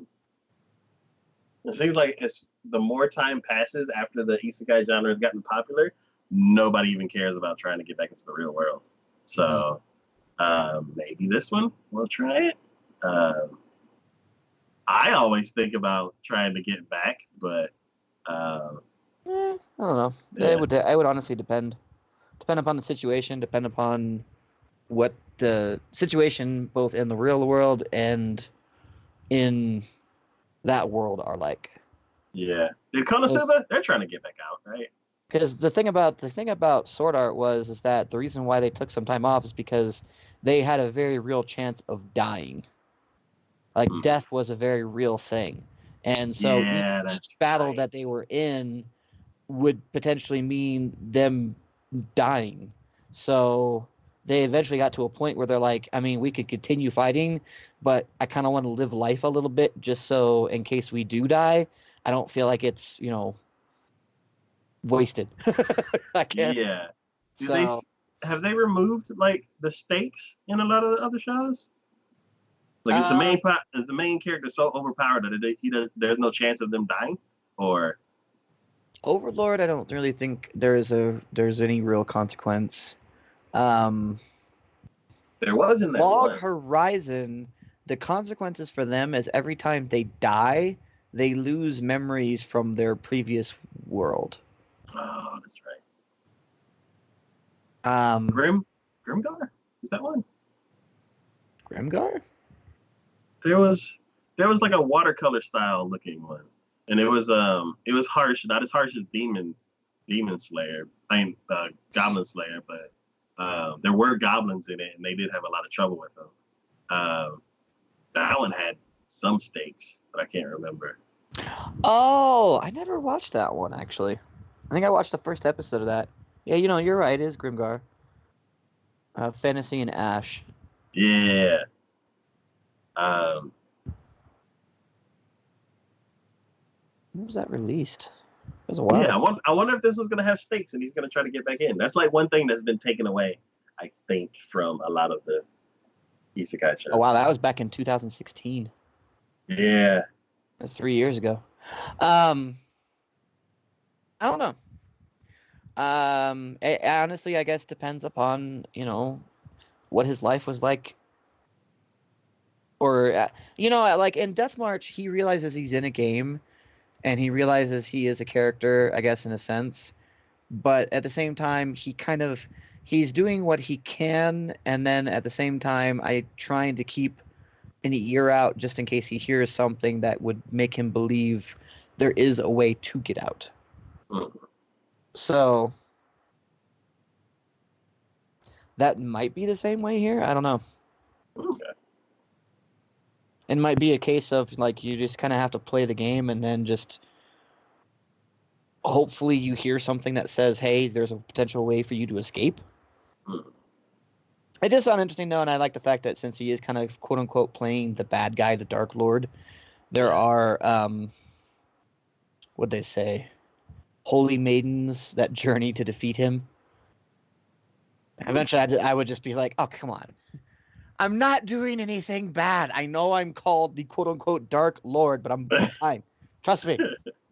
Speaker 1: It seems like it's the more time passes after the isekai genre has gotten popular, nobody even cares about trying to get back into the real world. So maybe this one we'll try it. I always think about trying to get back, but
Speaker 2: I don't know.
Speaker 1: Yeah.
Speaker 2: It would honestly depend upon the situation, depend upon what the situation both in the real world and in that world are like.
Speaker 1: Yeah, did Konosuba? They're trying to get back out, right?
Speaker 2: Because the thing about Sword Art is that the reason why they took some time off is because they had a very real chance of dying. Like death was a very real thing, and so each battle that they were in would potentially mean them dying. So they eventually got to a point where they're like, I mean, we could continue fighting, but I kind of want to live life a little bit just so in case we do die, I don't feel like it's, wasted. I guess.
Speaker 1: Yeah. Have they removed like the stakes in a lot of the other shows? Like is the main character so overpowered that there's no chance of them dying? Or
Speaker 2: Overlord, I don't really think there's any real consequence.
Speaker 1: There was in that
Speaker 2: Log
Speaker 1: one.
Speaker 2: Horizon, the consequences for them is every time they die, they lose memories from their previous world.
Speaker 1: Oh, that's right. Grimgar? Is that one?
Speaker 2: Grimgar?
Speaker 1: There was like a watercolor style looking one. And it was harsh, not as harsh as Demon Slayer. Goblin Slayer, but there were goblins in it and they did have a lot of trouble with them. That one had some stakes, but I can't remember.
Speaker 2: Oh, I never watched that one actually. I think I watched the first episode of that. Yeah, you're right, it is Grimgar. Fantasy and Ash.
Speaker 1: Yeah. Um,
Speaker 2: When was that released? It was a while
Speaker 1: yeah,
Speaker 2: ago.
Speaker 1: I wonder if this was gonna have stakes and he's gonna try to get back in. That's like one thing that's been taken away, I think, from a lot of the isekai
Speaker 2: Oh
Speaker 1: shows.
Speaker 2: wow, that was back in 2016.
Speaker 1: Yeah.
Speaker 2: That's 3 years ago. I don't know. It honestly, I guess depends upon what his life was like, or like in Death March, he realizes he's in a game, and he realizes he is a character, I guess in a sense. But at the same time, he's doing what he can, and then at the same time, I trying to keep an ear out just in case he hears something that would make him believe there is a way to get out.
Speaker 1: Mm.
Speaker 2: So that might be the same way here. I don't know.
Speaker 1: Okay.
Speaker 2: It might be a case of like you just kind of have to play the game and then just hopefully you hear something that says, "Hey, there's a potential way for you to escape."
Speaker 1: Mm.
Speaker 2: It does sound interesting though, and I like the fact that since he is kind of quote unquote playing the bad guy, the Dark Lord, there
Speaker 1: Yeah.
Speaker 2: are what'd they say? Holy maidens that journey to defeat him. Eventually, I would just be like, "Oh, come on. I'm not doing anything bad. I know I'm called the quote unquote Dark Lord, but I'm fine. Trust me.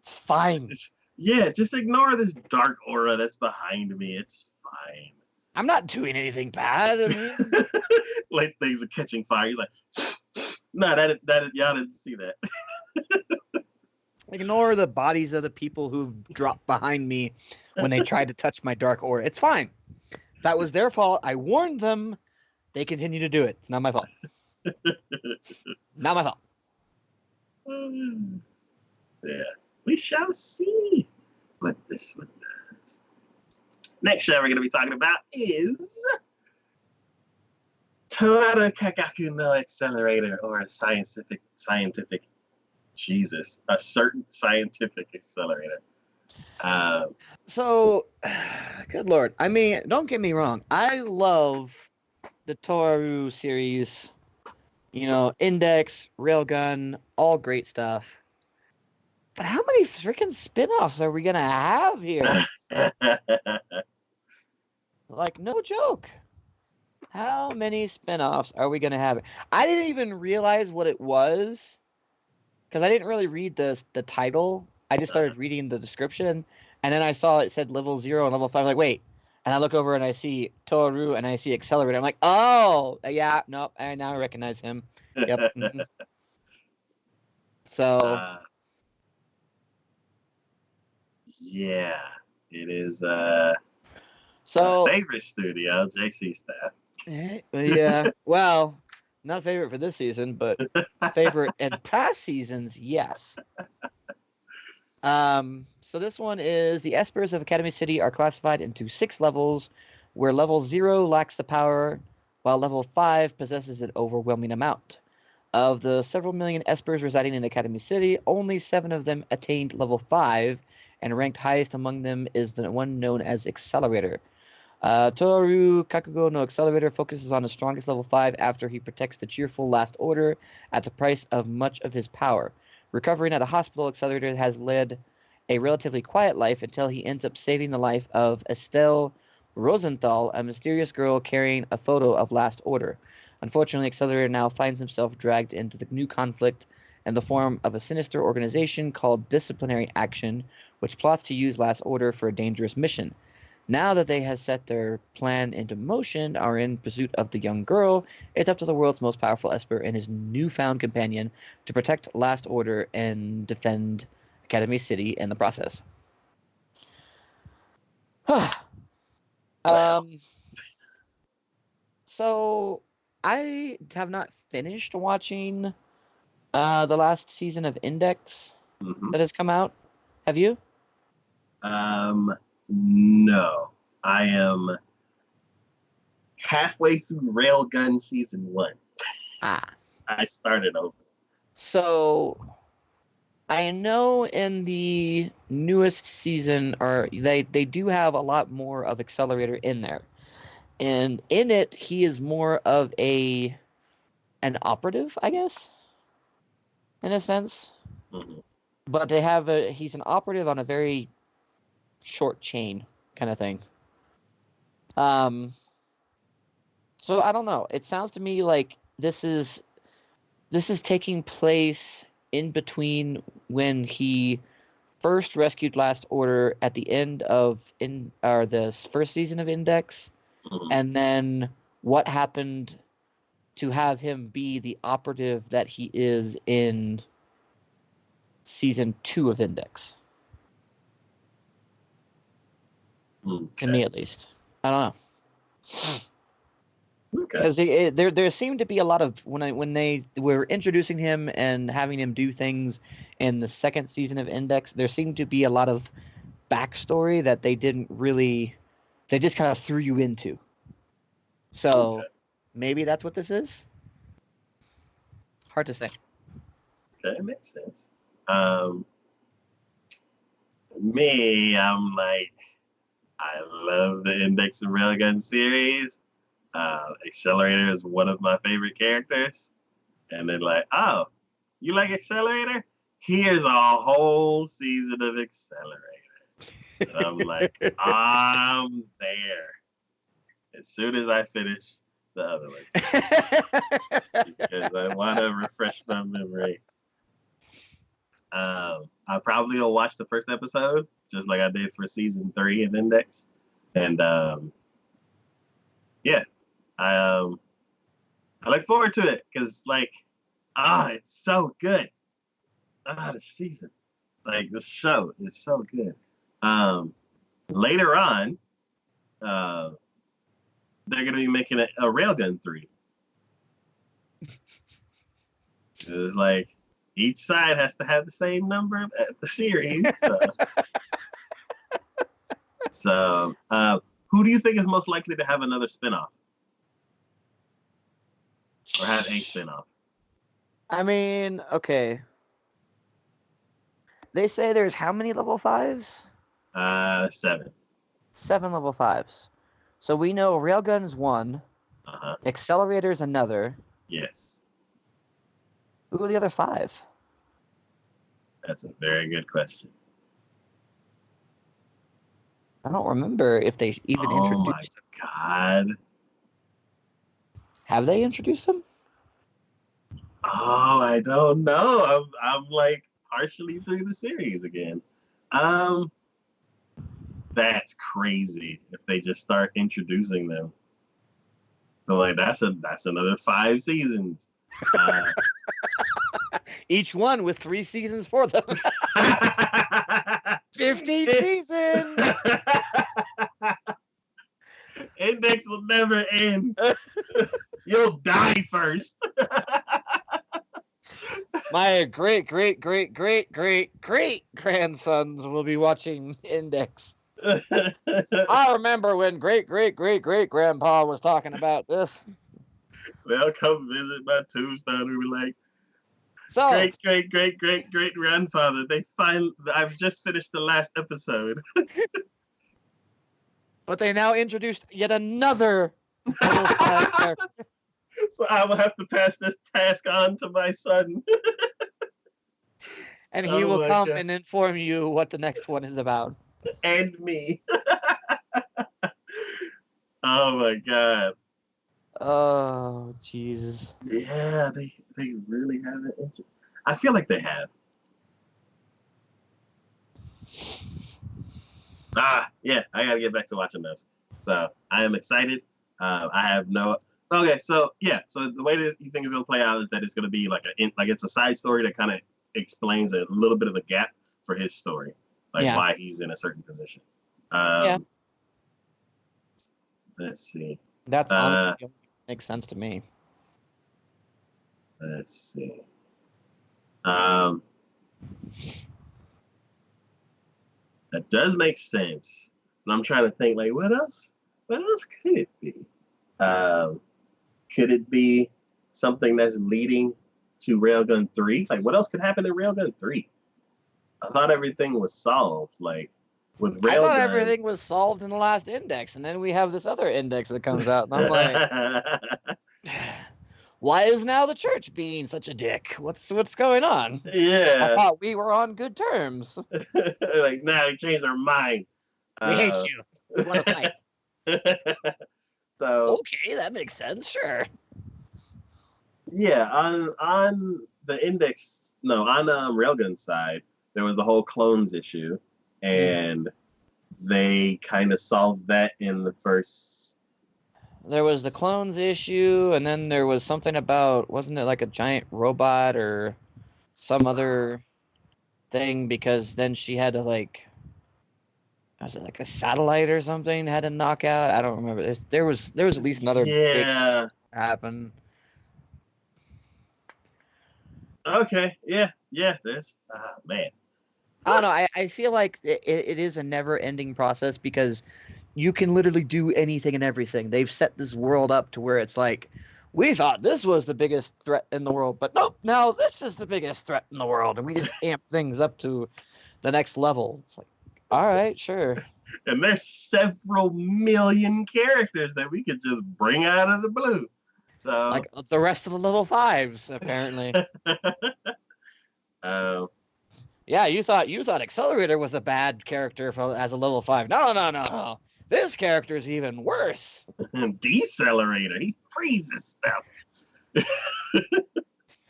Speaker 2: It's fine.
Speaker 1: Yeah, just ignore this dark aura that's behind me. It's fine.
Speaker 2: I'm not doing anything bad. I mean,
Speaker 1: Like things are catching fire. He's like, no, y'all didn't see that.
Speaker 2: ignore the bodies of the people who dropped behind me when they tried to touch my dark aura. It's fine. That was their fault. I warned them. They continue to do it. It's not my fault. Not my fault.
Speaker 1: Yeah, we shall see what this one does. Next show we're going to be talking about is TacoYaki no Accelerator, or a scientific Jesus, a certain scientific accelerator.
Speaker 2: So, good lord. I mean, don't get me wrong. I love the Toru series. Index, Railgun, all great stuff. But how many freaking spin-offs are we gonna have here? Like, no joke. How many spin-offs are we gonna have? I didn't even realize what it was because I didn't really read the title. I just started reading the description, and then I saw it said level 0 and level 5. I'm like, wait. And I look over and I see Toru and I see Accelerator. I'm like, oh, yeah, nope. I now recognize him. Yep. Mm-hmm. So,
Speaker 1: yeah, it is
Speaker 2: so
Speaker 1: favorite studio, JC staff.
Speaker 2: yeah. Well, not favorite for this season, but favorite in past seasons, yes. So this one is the Espers of Academy City are classified into 6 levels, where level 0 lacks the power, while level 5 possesses an overwhelming amount. Of the several million Espers residing in Academy City, only 7 of them attained level 5, and ranked highest among them is the one known as Accelerator. Toru Kakugo no Accelerator focuses on his strongest level 5 after he protects the cheerful Last Order at the price of much of his power. Recovering at a hospital, Accelerator has led a relatively quiet life until he ends up saving the life of Estelle Rosenthal, a mysterious girl carrying a photo of Last Order. Unfortunately, Accelerator now finds himself dragged into the new conflict in the form of a sinister organization called Disciplinary Action, which plots to use Last Order for a dangerous mission. Now that they have set their plan into motion, are in pursuit of the young girl, it's up to the world's most powerful Esper and his newfound companion to protect Last Order and defend Academy City in the process. So I have not finished watching the last season of Index that has come out. Have you?
Speaker 1: No. I am halfway through Railgun season 1. I started over.
Speaker 2: So I know in the newest season, or they do have a lot more of Accelerator in there. And in it, he is more of an operative, I guess, in a sense.
Speaker 1: Mm-hmm.
Speaker 2: But he's an operative on a very short chain kind of thing. So I don't know. It sounds to me like this is taking place in between when he first rescued Last Order at the end of this first season of Index,
Speaker 1: Mm-hmm.
Speaker 2: and then what happened to have him be the operative that he is in season 2 of Index.
Speaker 1: Okay.
Speaker 2: To me, at least. I don't know.
Speaker 1: Okay.
Speaker 2: Because there seemed to be a lot of when they were introducing him and having him do things in the second season of Index, there seemed to be a lot of backstory that they just kind of threw you into. So
Speaker 1: Okay.
Speaker 2: maybe that's what this is. Hard to say.
Speaker 1: Okay, it makes sense. Me, I'm like, I love the Index and Railgun series. Accelerator is one of my favorite characters. And they're like, oh, you like Accelerator? Here's a whole season of Accelerator. And I'm like, I'm there. As soon as I finish the other ones. Because I want to refresh my memory. I probably will watch the first episode, just like I did for season 3 of Index. And yeah, I look forward to it because it's so good. The season, the show is so good. Later on, they're gonna be making a Railgun 3. It's like each side has to have the same number of the series. So, who do you think is most likely to have another spinoff? Or have a spinoff?
Speaker 2: I mean, okay. They say there's how many level 5s?
Speaker 1: 7.
Speaker 2: 7 level 5s. So we know Railgun's 1.
Speaker 1: Uh-huh.
Speaker 2: Accelerator's another.
Speaker 1: Yes.
Speaker 2: Who are the other 5?
Speaker 1: That's a very good question.
Speaker 2: I don't remember if they even introduced them.
Speaker 1: Oh my God.
Speaker 2: Have they introduced them?
Speaker 1: Oh, I don't know. I'm like partially through the series again. That's crazy if they just start introducing them. So like that's another 5 seasons.
Speaker 2: Each one with 3 seasons for them. 15 seasons.
Speaker 1: Index will never end. You'll die first.
Speaker 2: My great grandsons will be watching Index. I remember when great grandpa was talking about this.
Speaker 1: They'll come visit my tombstone and be like,
Speaker 2: So
Speaker 1: great grandfather. I've just finished the last episode.
Speaker 2: But they now introduced yet another level 5 character.
Speaker 1: So I will have to pass this task on to my son.
Speaker 2: And he will come and inform you what the next one is about.
Speaker 1: And me. Oh my God.
Speaker 2: Oh, Jesus.
Speaker 1: Yeah, they really haven't. I feel like they have. Yeah, I gotta get back to watching those. So I am excited. I have no. Okay, so yeah, so the way that you think it's gonna play out is that it's gonna be it's a side story that kind of explains a little bit of a gap for his story, why he's in a certain position.
Speaker 2: Yeah.
Speaker 1: Let's see.
Speaker 2: That's honestly makes sense to me.
Speaker 1: Let's see. That does make sense. And I'm trying to think, what else? What else could it be? Could it be something that's leading to Railgun 3? What else could happen in Railgun 3? I thought everything was solved. with
Speaker 2: I thought
Speaker 1: Railgun.
Speaker 2: everything was solved in the last index, and then we have this other index that comes out, and I'm like, why is now the church being such a dick? What's going on? I
Speaker 1: Yeah.
Speaker 2: thought we were on good terms.
Speaker 1: Like, now they changed their mind.
Speaker 2: We hate you. We want to fight.
Speaker 1: So
Speaker 2: Okay, that makes sense. Sure.
Speaker 1: yeah, on the index, no, on Railgun side, there was the whole clones issue, and they kind of solved that in the first.
Speaker 2: There was the clones issue, and then there was something about, wasn't it like a giant robot or some other thing? Because then she had to like, was it like a satellite or something had to knock out? I don't remember. There was at least another big
Speaker 1: Yeah.
Speaker 2: happen.
Speaker 1: Okay. Yeah. Yeah. There's. Man.
Speaker 2: I don't know. I feel like it is a never-ending process because you can literally do anything and everything. They've set this world up to where it's like, we thought this was the biggest threat in the world, but nope, now this is the biggest threat in the world, and we just amp things up to the next level. It's like, all right, sure.
Speaker 1: And there's several million characters that we could just bring out of the blue. So
Speaker 2: Like the rest of the level 5s, apparently. Yeah, you thought Accelerator was a bad character as a level 5. No. This character is even worse.
Speaker 1: Decelerator, he freezes stuff.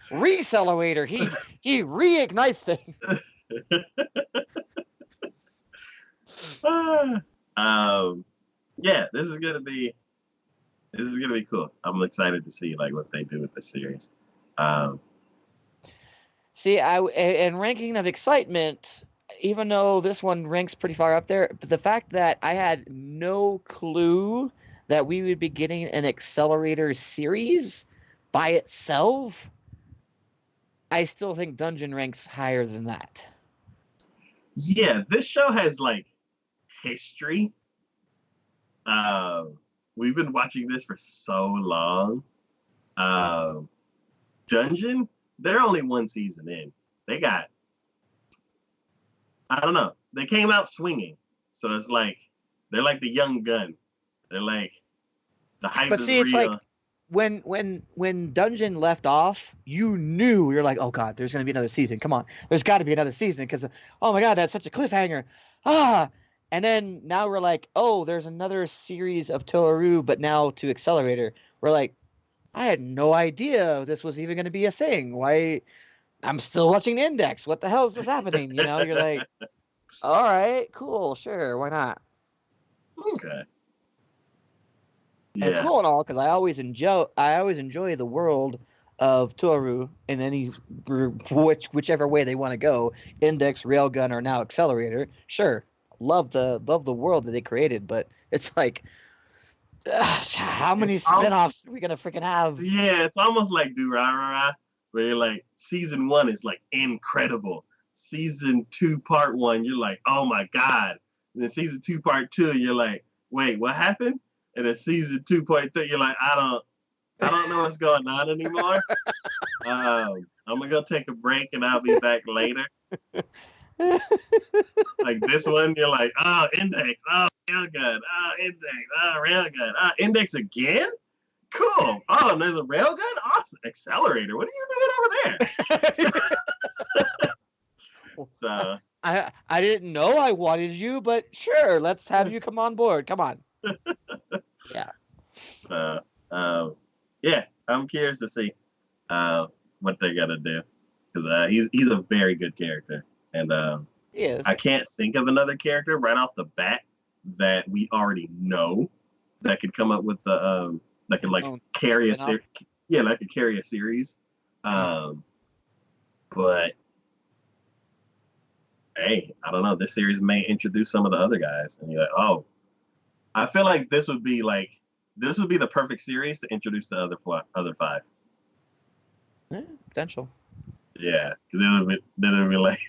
Speaker 2: Recelerator, he reignites things.
Speaker 1: Yeah, this is gonna be cool. I'm excited to see like what they do with this series.
Speaker 2: See, in ranking of excitement, even though this one ranks pretty far up there, but the fact that I had no clue that we would be getting an Accelerator series by itself, I still think Dungeon ranks higher than that.
Speaker 1: Yeah, this show has like history. We've been watching this for so long. Dungeon, they're only one season in. They got, I don't know. They came out swinging, so it's like they're like the young gun. They're like the hype
Speaker 2: But
Speaker 1: is
Speaker 2: see, it's
Speaker 1: real.
Speaker 2: like when Dungeon left off, you knew, you're like, oh god, there's gonna be another season. Come on, there's got to be another season because oh my god, that's such a cliffhanger. And then now we're like, oh, there's another series of Toaru, but now to Accelerator. We're like, I had no idea this was even going to be a thing. Why? I'm still watching Index. What the hell is this happening? You know, you're like, all right, cool, sure, why not?
Speaker 1: Okay.
Speaker 2: And it's cool and all because I always enjoy the world of Toaru in any whichever way they want to go. Index, Railgun, or now Accelerator. Sure, love the world that they created, but it's like, how many spinoffs are we gonna freaking have?
Speaker 1: Yeah, it's almost like Durarara, where you're like, season 1 is like incredible. Season 2, part 1, you're like, oh my god. And then season 2, part 2, you're like, wait, what happened? And then season 2.3, you're like, I don't know what's going on anymore. I'm gonna go take a break and I'll be back later. Like this one, you're like, oh, Index, oh, Railgun, oh, Index, oh, Railgun, Index again? Cool. Oh, and there's a Railgun? Awesome. Accelerator. What are you doing over there? So
Speaker 2: I didn't know I wanted you, but sure, let's have you come on board. Come on. Yeah.
Speaker 1: Yeah, I'm curious to see what they're gonna do because he's a very good character, and
Speaker 2: He is.
Speaker 1: I can't think of another character right off the bat that we already know that could come up with the that could like carry a series. Yeah, like could carry a series. But hey, I don't know. This series may introduce some of the other guys, and you're like, oh, I feel like this would be the perfect series to introduce the other 5.
Speaker 2: Yeah, potential.
Speaker 1: Yeah, because then it would be like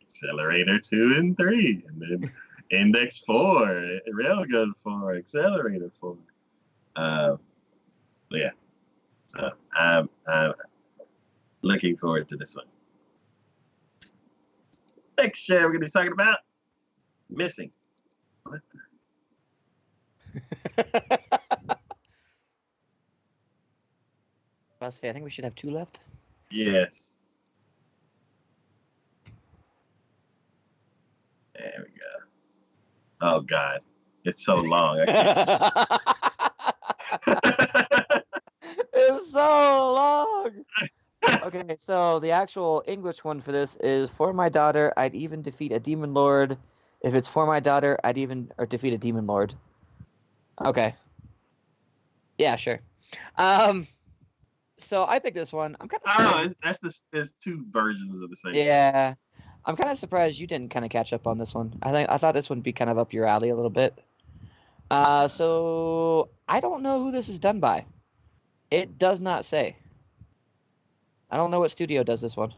Speaker 1: Accelerator 2 and 3, and then Index 4, Railgun 4, Accelerator 4. Yeah, so I'm looking forward to this one. Next show we're gonna be talking about Missing. What?
Speaker 2: I say, I think we should have 2 left.
Speaker 1: Yes. There we go. Oh God, it's so long.
Speaker 2: It's so long. Okay, so the actual English one for this is for my daughter, I'd even defeat a demon lord. If it's for my daughter, I'd even or defeat a demon lord. Okay. Yeah, sure. Um, so I picked this one. I'm kind of surprised.
Speaker 1: There's 2 versions of the same thing.
Speaker 2: Yeah, I'm kind of surprised you didn't kind of catch up on this one. I thought this would be kind of up your alley a little bit. So I don't know who this is done by. It does not say. I don't know what studio does this one.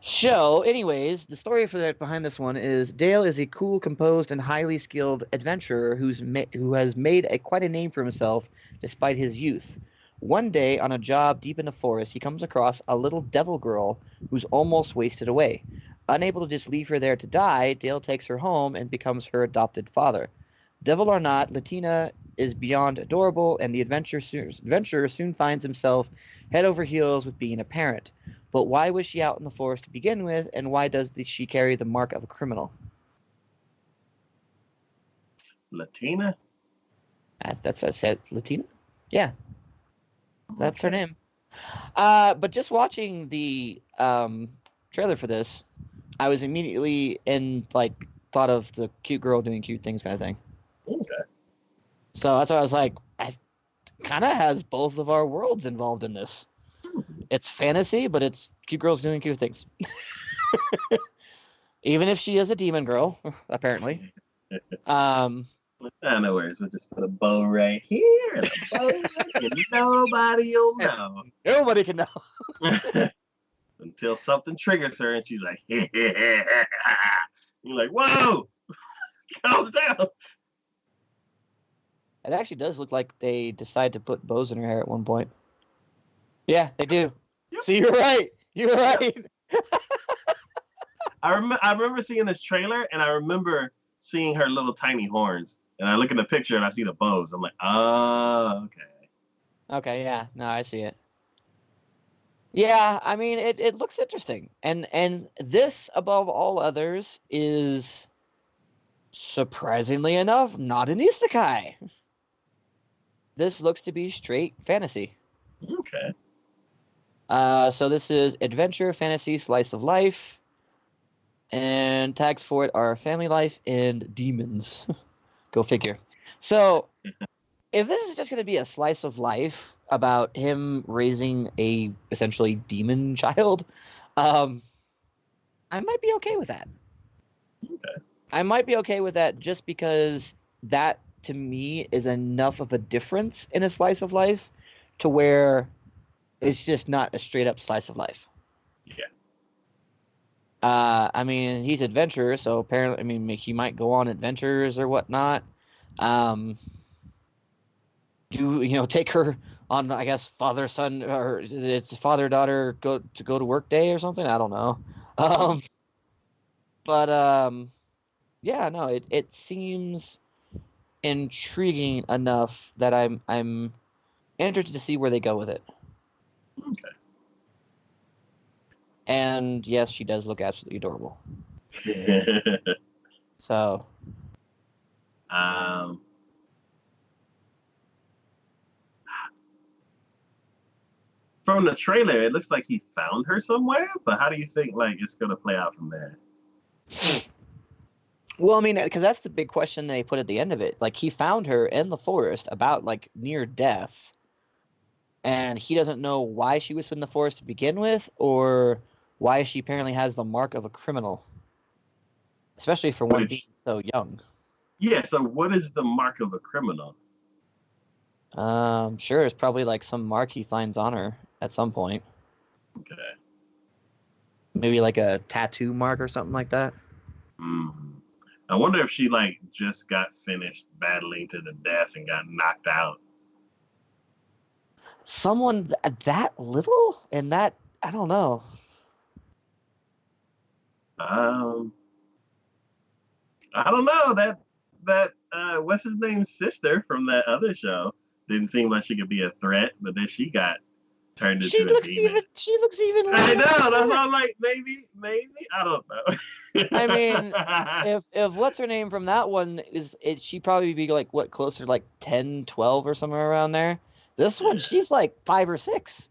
Speaker 2: So, anyways, the story behind this one is Dale is a cool, composed, and highly skilled adventurer who has made quite a name for himself despite his youth. One day, on a job deep in the forest, he comes across a little devil girl who's almost wasted away. Unable to just leave her there to die, Dale takes her home and becomes her adopted father. Devil or not, Latina is beyond adorable, and the adventurer soon finds himself head over heels with being a parent. But why was she out in the forest to begin with, and why does she carry the mark of a criminal?
Speaker 1: Latina?
Speaker 2: That's what said Latina? Yeah, that's her
Speaker 1: Okay.
Speaker 2: name. But just watching the trailer for this, I was immediately thought of the cute girl doing cute things kind of thing.
Speaker 1: Okay.
Speaker 2: So that's why I was like, I kind of has both of our worlds involved in this. It's fantasy, but it's cute girls doing cute things. Even if she is a demon girl, apparently.
Speaker 1: No worries. We'll just put a bow right here and a bow right here. Nobody will know.
Speaker 2: Nobody can know.
Speaker 1: Until something triggers her and she's like, you're like, whoa, calm down.
Speaker 2: It actually does look like they decide to put bows in her hair at one point. Yeah, they do.
Speaker 1: Yep.
Speaker 2: So you're right. You're right.
Speaker 1: I remember seeing this trailer and I remember seeing her little tiny horns. And I look in the picture and I see the bows. I'm like, oh, okay.
Speaker 2: Okay, yeah. No, I see it. Yeah, I mean it looks interesting. And this above all others is surprisingly enough not an isekai. This looks to be straight fantasy.
Speaker 1: Okay.
Speaker 2: So this is adventure, fantasy, slice of life. And tags for it are family life and demons. Go figure. So, if this is just going to be a slice of life about him raising a essentially demon child, I might be okay with that.
Speaker 1: Okay.
Speaker 2: I might be okay with that just because that to me is enough of a difference in a slice of life to where it's just not a straight up slice of life.
Speaker 1: Yeah.
Speaker 2: I mean, he's adventurer, so apparently, I mean, he might go on adventures or whatnot. Take her on, I guess, father son or it's father daughter go to work day or something. I don't know. But yeah, no, it seems intriguing enough that I'm interested to see where they go with it.
Speaker 1: Okay.
Speaker 2: And yes, she does look absolutely adorable. So,
Speaker 1: from the trailer, it looks like he found her somewhere. But how do you think it's gonna play out from there?
Speaker 2: well, I mean, because that's the big question they put at the end of it. Like, he found her in the forest about near death, and he doesn't know why she was in the forest to begin with, or why she apparently has the mark of a criminal, especially for one being so young.
Speaker 1: Yeah. So, what is the mark of a criminal?
Speaker 2: Sure, it's probably some mark he finds on her at some point.
Speaker 1: Okay.
Speaker 2: Maybe a tattoo mark or something like that.
Speaker 1: I wonder if she just got finished battling to the death and got knocked out.
Speaker 2: Someone that little and that I don't know.
Speaker 1: I don't know that what's his name's sister from that other show didn't seem like she could be a threat, but then she got turned into a demon.
Speaker 2: She looks even
Speaker 1: I
Speaker 2: weirder.
Speaker 1: know. That's why I'm like, maybe. I don't know.
Speaker 2: I mean, if what's her name from that one she'd probably be like what, closer to like 10, 12 or somewhere around there. This one, she's like 5 or 6.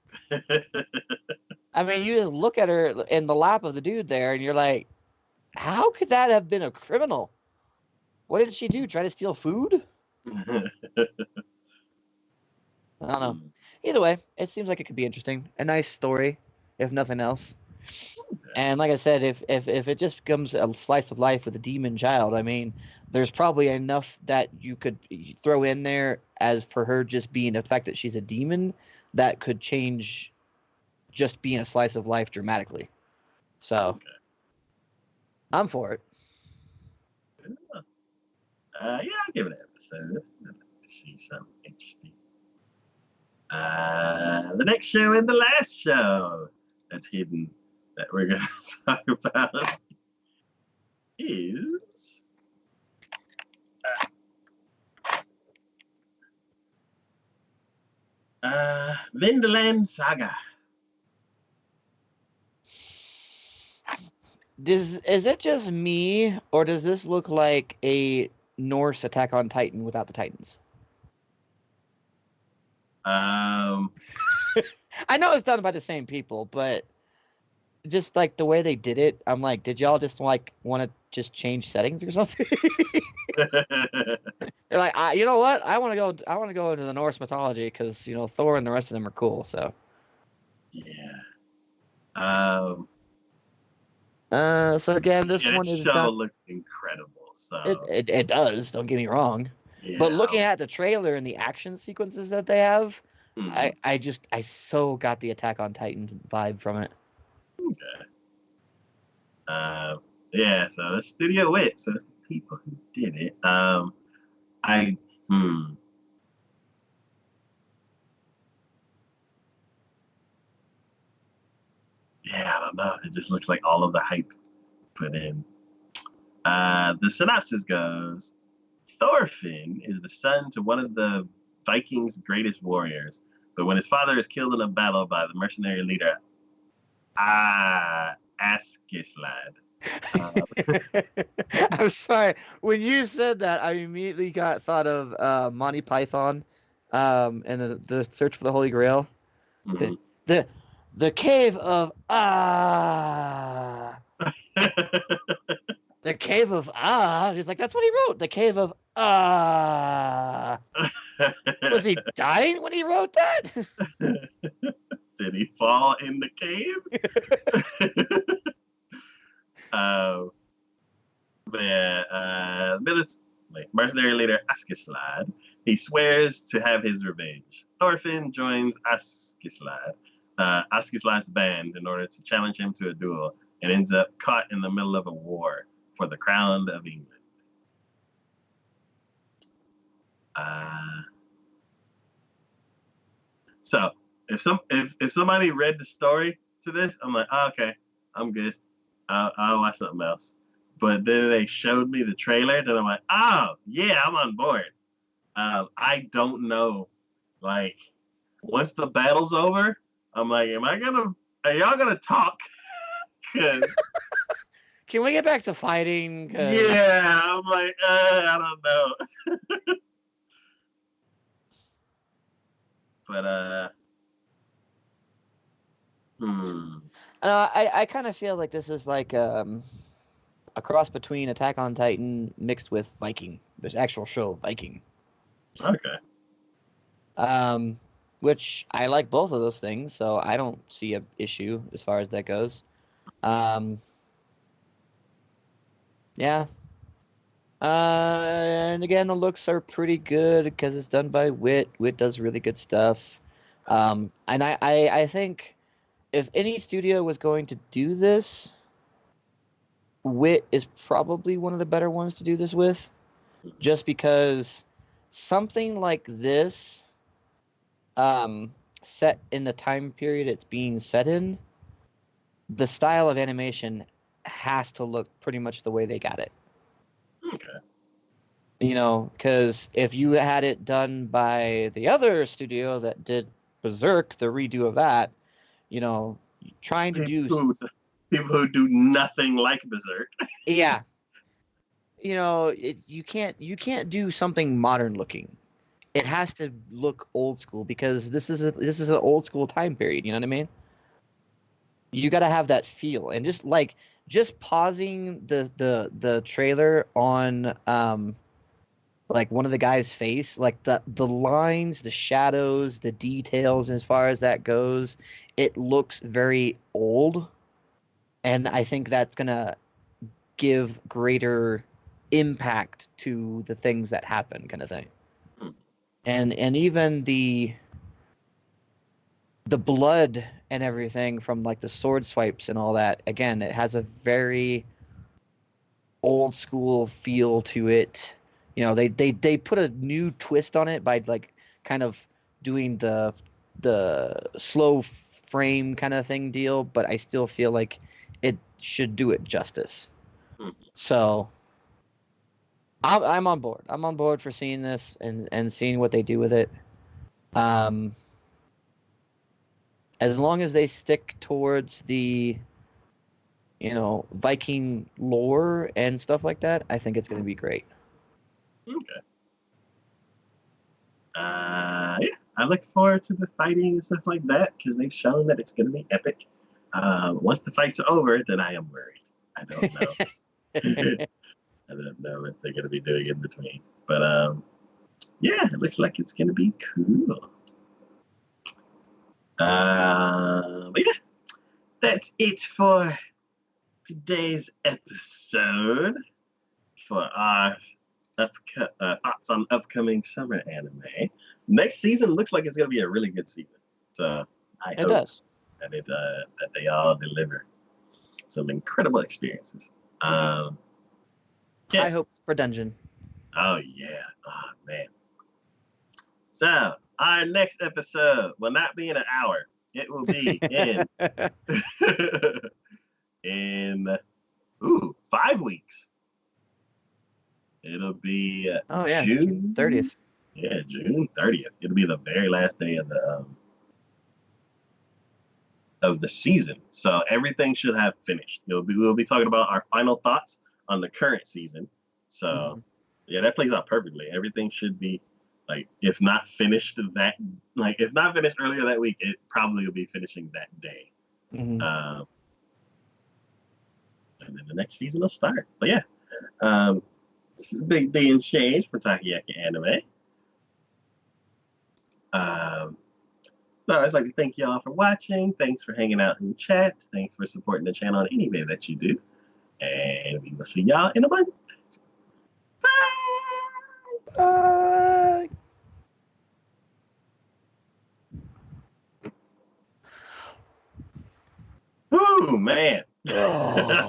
Speaker 2: I mean, you just look at her in the lap of the dude there, and you're like, how could that have been a criminal? What did she do? Try to steal food? I don't know. Either way, it seems like it could be interesting. A nice story, if nothing else. And like I said, if it just becomes a slice of life with a demon child, I mean, there's probably enough that you could throw in there as for her just being the fact that she's a demon that could change just being a slice of life dramatically. So, I'm for it.
Speaker 1: Yeah, I'll give it an episode. I'd like to see something interesting. The next show and the last show that's hidden that we're going to talk about is Vinderland Saga.
Speaker 2: Is it just me, or does this look like a Norse Attack on Titan without the Titans? I know it's done by the same people, but just like the way they did it, I'm like, did y'all just like want to just change settings or something? They're like, you know what? I want to go into the Norse mythology because Thor and the rest of them are cool. So
Speaker 1: yeah.
Speaker 2: So again, this one is
Speaker 1: show looks incredible. So
Speaker 2: it does. Don't get me wrong.
Speaker 1: Yeah.
Speaker 2: But looking at the trailer and the action sequences that they have, I so got the Attack on Titan vibe from it.
Speaker 1: Okay. Yeah. So the Studio Wit. So it's the people who did it. Yeah, I don't know. It just looks like all of the hype put in. The synopsis goes: Thorfinn is the son to one of the Vikings' greatest warriors, but when his father is killed in a battle by the mercenary leader Askislad.
Speaker 2: I'm sorry. When you said that, I immediately thought of Monty Python, and the Search for the Holy Grail.
Speaker 1: Mm-hmm.
Speaker 2: The cave of the cave of He's like, that's what he wrote. The cave of Was he dying when he wrote that?
Speaker 1: Did he fall in the cave? Mercenary leader Askislad. He swears to have his revenge. Thorfinn joins Askislad's band in order to challenge him to a duel, and ends up caught in the middle of a war for the crown of England. So if somebody read the story to this, I'm like, okay, I'm good. I'll watch something else. But then they showed me the trailer, and I'm like, oh yeah, I'm on board. I don't know, like once the battle's over, I'm like, are y'all gonna talk? Can
Speaker 2: we get back to fighting?
Speaker 1: Yeah, I'm like, I don't know. But
Speaker 2: I kind of feel like this is like a cross between Attack on Titan mixed with Viking. There's actual show Viking.
Speaker 1: Okay.
Speaker 2: Which I like both of those things, so I don't see an issue as far as that goes. Yeah. And again, the looks are pretty good because it's done by Wit. Wit does really good stuff. And I think if any studio was going to do this, Wit is probably one of the better ones to do this with, just because something like this, set in the time period it's being set in, the style of animation has to look pretty much the way they got it.
Speaker 1: Okay.
Speaker 2: You know, because if you had it done by the other studio that did Berserk, the redo of that, you know, trying to
Speaker 1: People
Speaker 2: do,
Speaker 1: who, people who do nothing like Berserk.
Speaker 2: yeah, you know, you can't do something modern looking. It has to look old school because this is an old school time period. You know what I mean? You got to have that feel, and just pausing the trailer on like one of the guys' face, like the lines, the shadows, the details as far as that goes, it looks very old, and I think that's gonna give greater impact to the things that happen, kind of thing.
Speaker 1: Hmm.
Speaker 2: And even the blood and everything from like the sword swipes and all that, again, it has a very old school feel to it. You know, they put a new twist on it by like kind of doing the slow frame kind of thing deal, but I still feel like it should do it justice.
Speaker 1: Hmm.
Speaker 2: So I'm on board. I'm on board for seeing this and seeing what they do with it. Um, as long as they stick towards the Viking lore and stuff like that, I think it's going to be great.
Speaker 1: Okay. Yeah, I look forward to the fighting and stuff like that because they've shown that it's going to be epic. Once the fights are over, then I am worried. I don't know. I don't know what they're going to be doing in between. But yeah, it looks like it's going to be cool. But yeah, that's it for today's episode for our thoughts on upcoming summer anime. Next season looks like it's going to be a really good season. So I
Speaker 2: It
Speaker 1: hope
Speaker 2: does.
Speaker 1: that that they all deliver some incredible experiences. Yeah.
Speaker 2: High hopes for Dungeon.
Speaker 1: Oh yeah. Oh man. So our next episode will not be in an hour. It will be in in 5 weeks. It'll be
Speaker 2: Oh yeah, June
Speaker 1: June.
Speaker 2: 30th.
Speaker 1: Yeah, June 30th. It'll be the very last day of the season. So everything should have finished. We'll be talking about our final thoughts on the current season. So
Speaker 2: Mhm.
Speaker 1: yeah, that plays out perfectly. Everything should be like if not finished if not finished earlier that week, it probably will be finishing that day.
Speaker 2: Mhm.
Speaker 1: Um, and then the next season will start. But yeah, um, this is a big day and change for TacoYaki Anime. Um, so I'd like to thank y'all for watching. Thanks for hanging out in the chat. Thanks for supporting the channel in any way that you do. And we will see y'all in a month. Bye.
Speaker 2: Bye.
Speaker 1: Woo, man.
Speaker 2: Oh.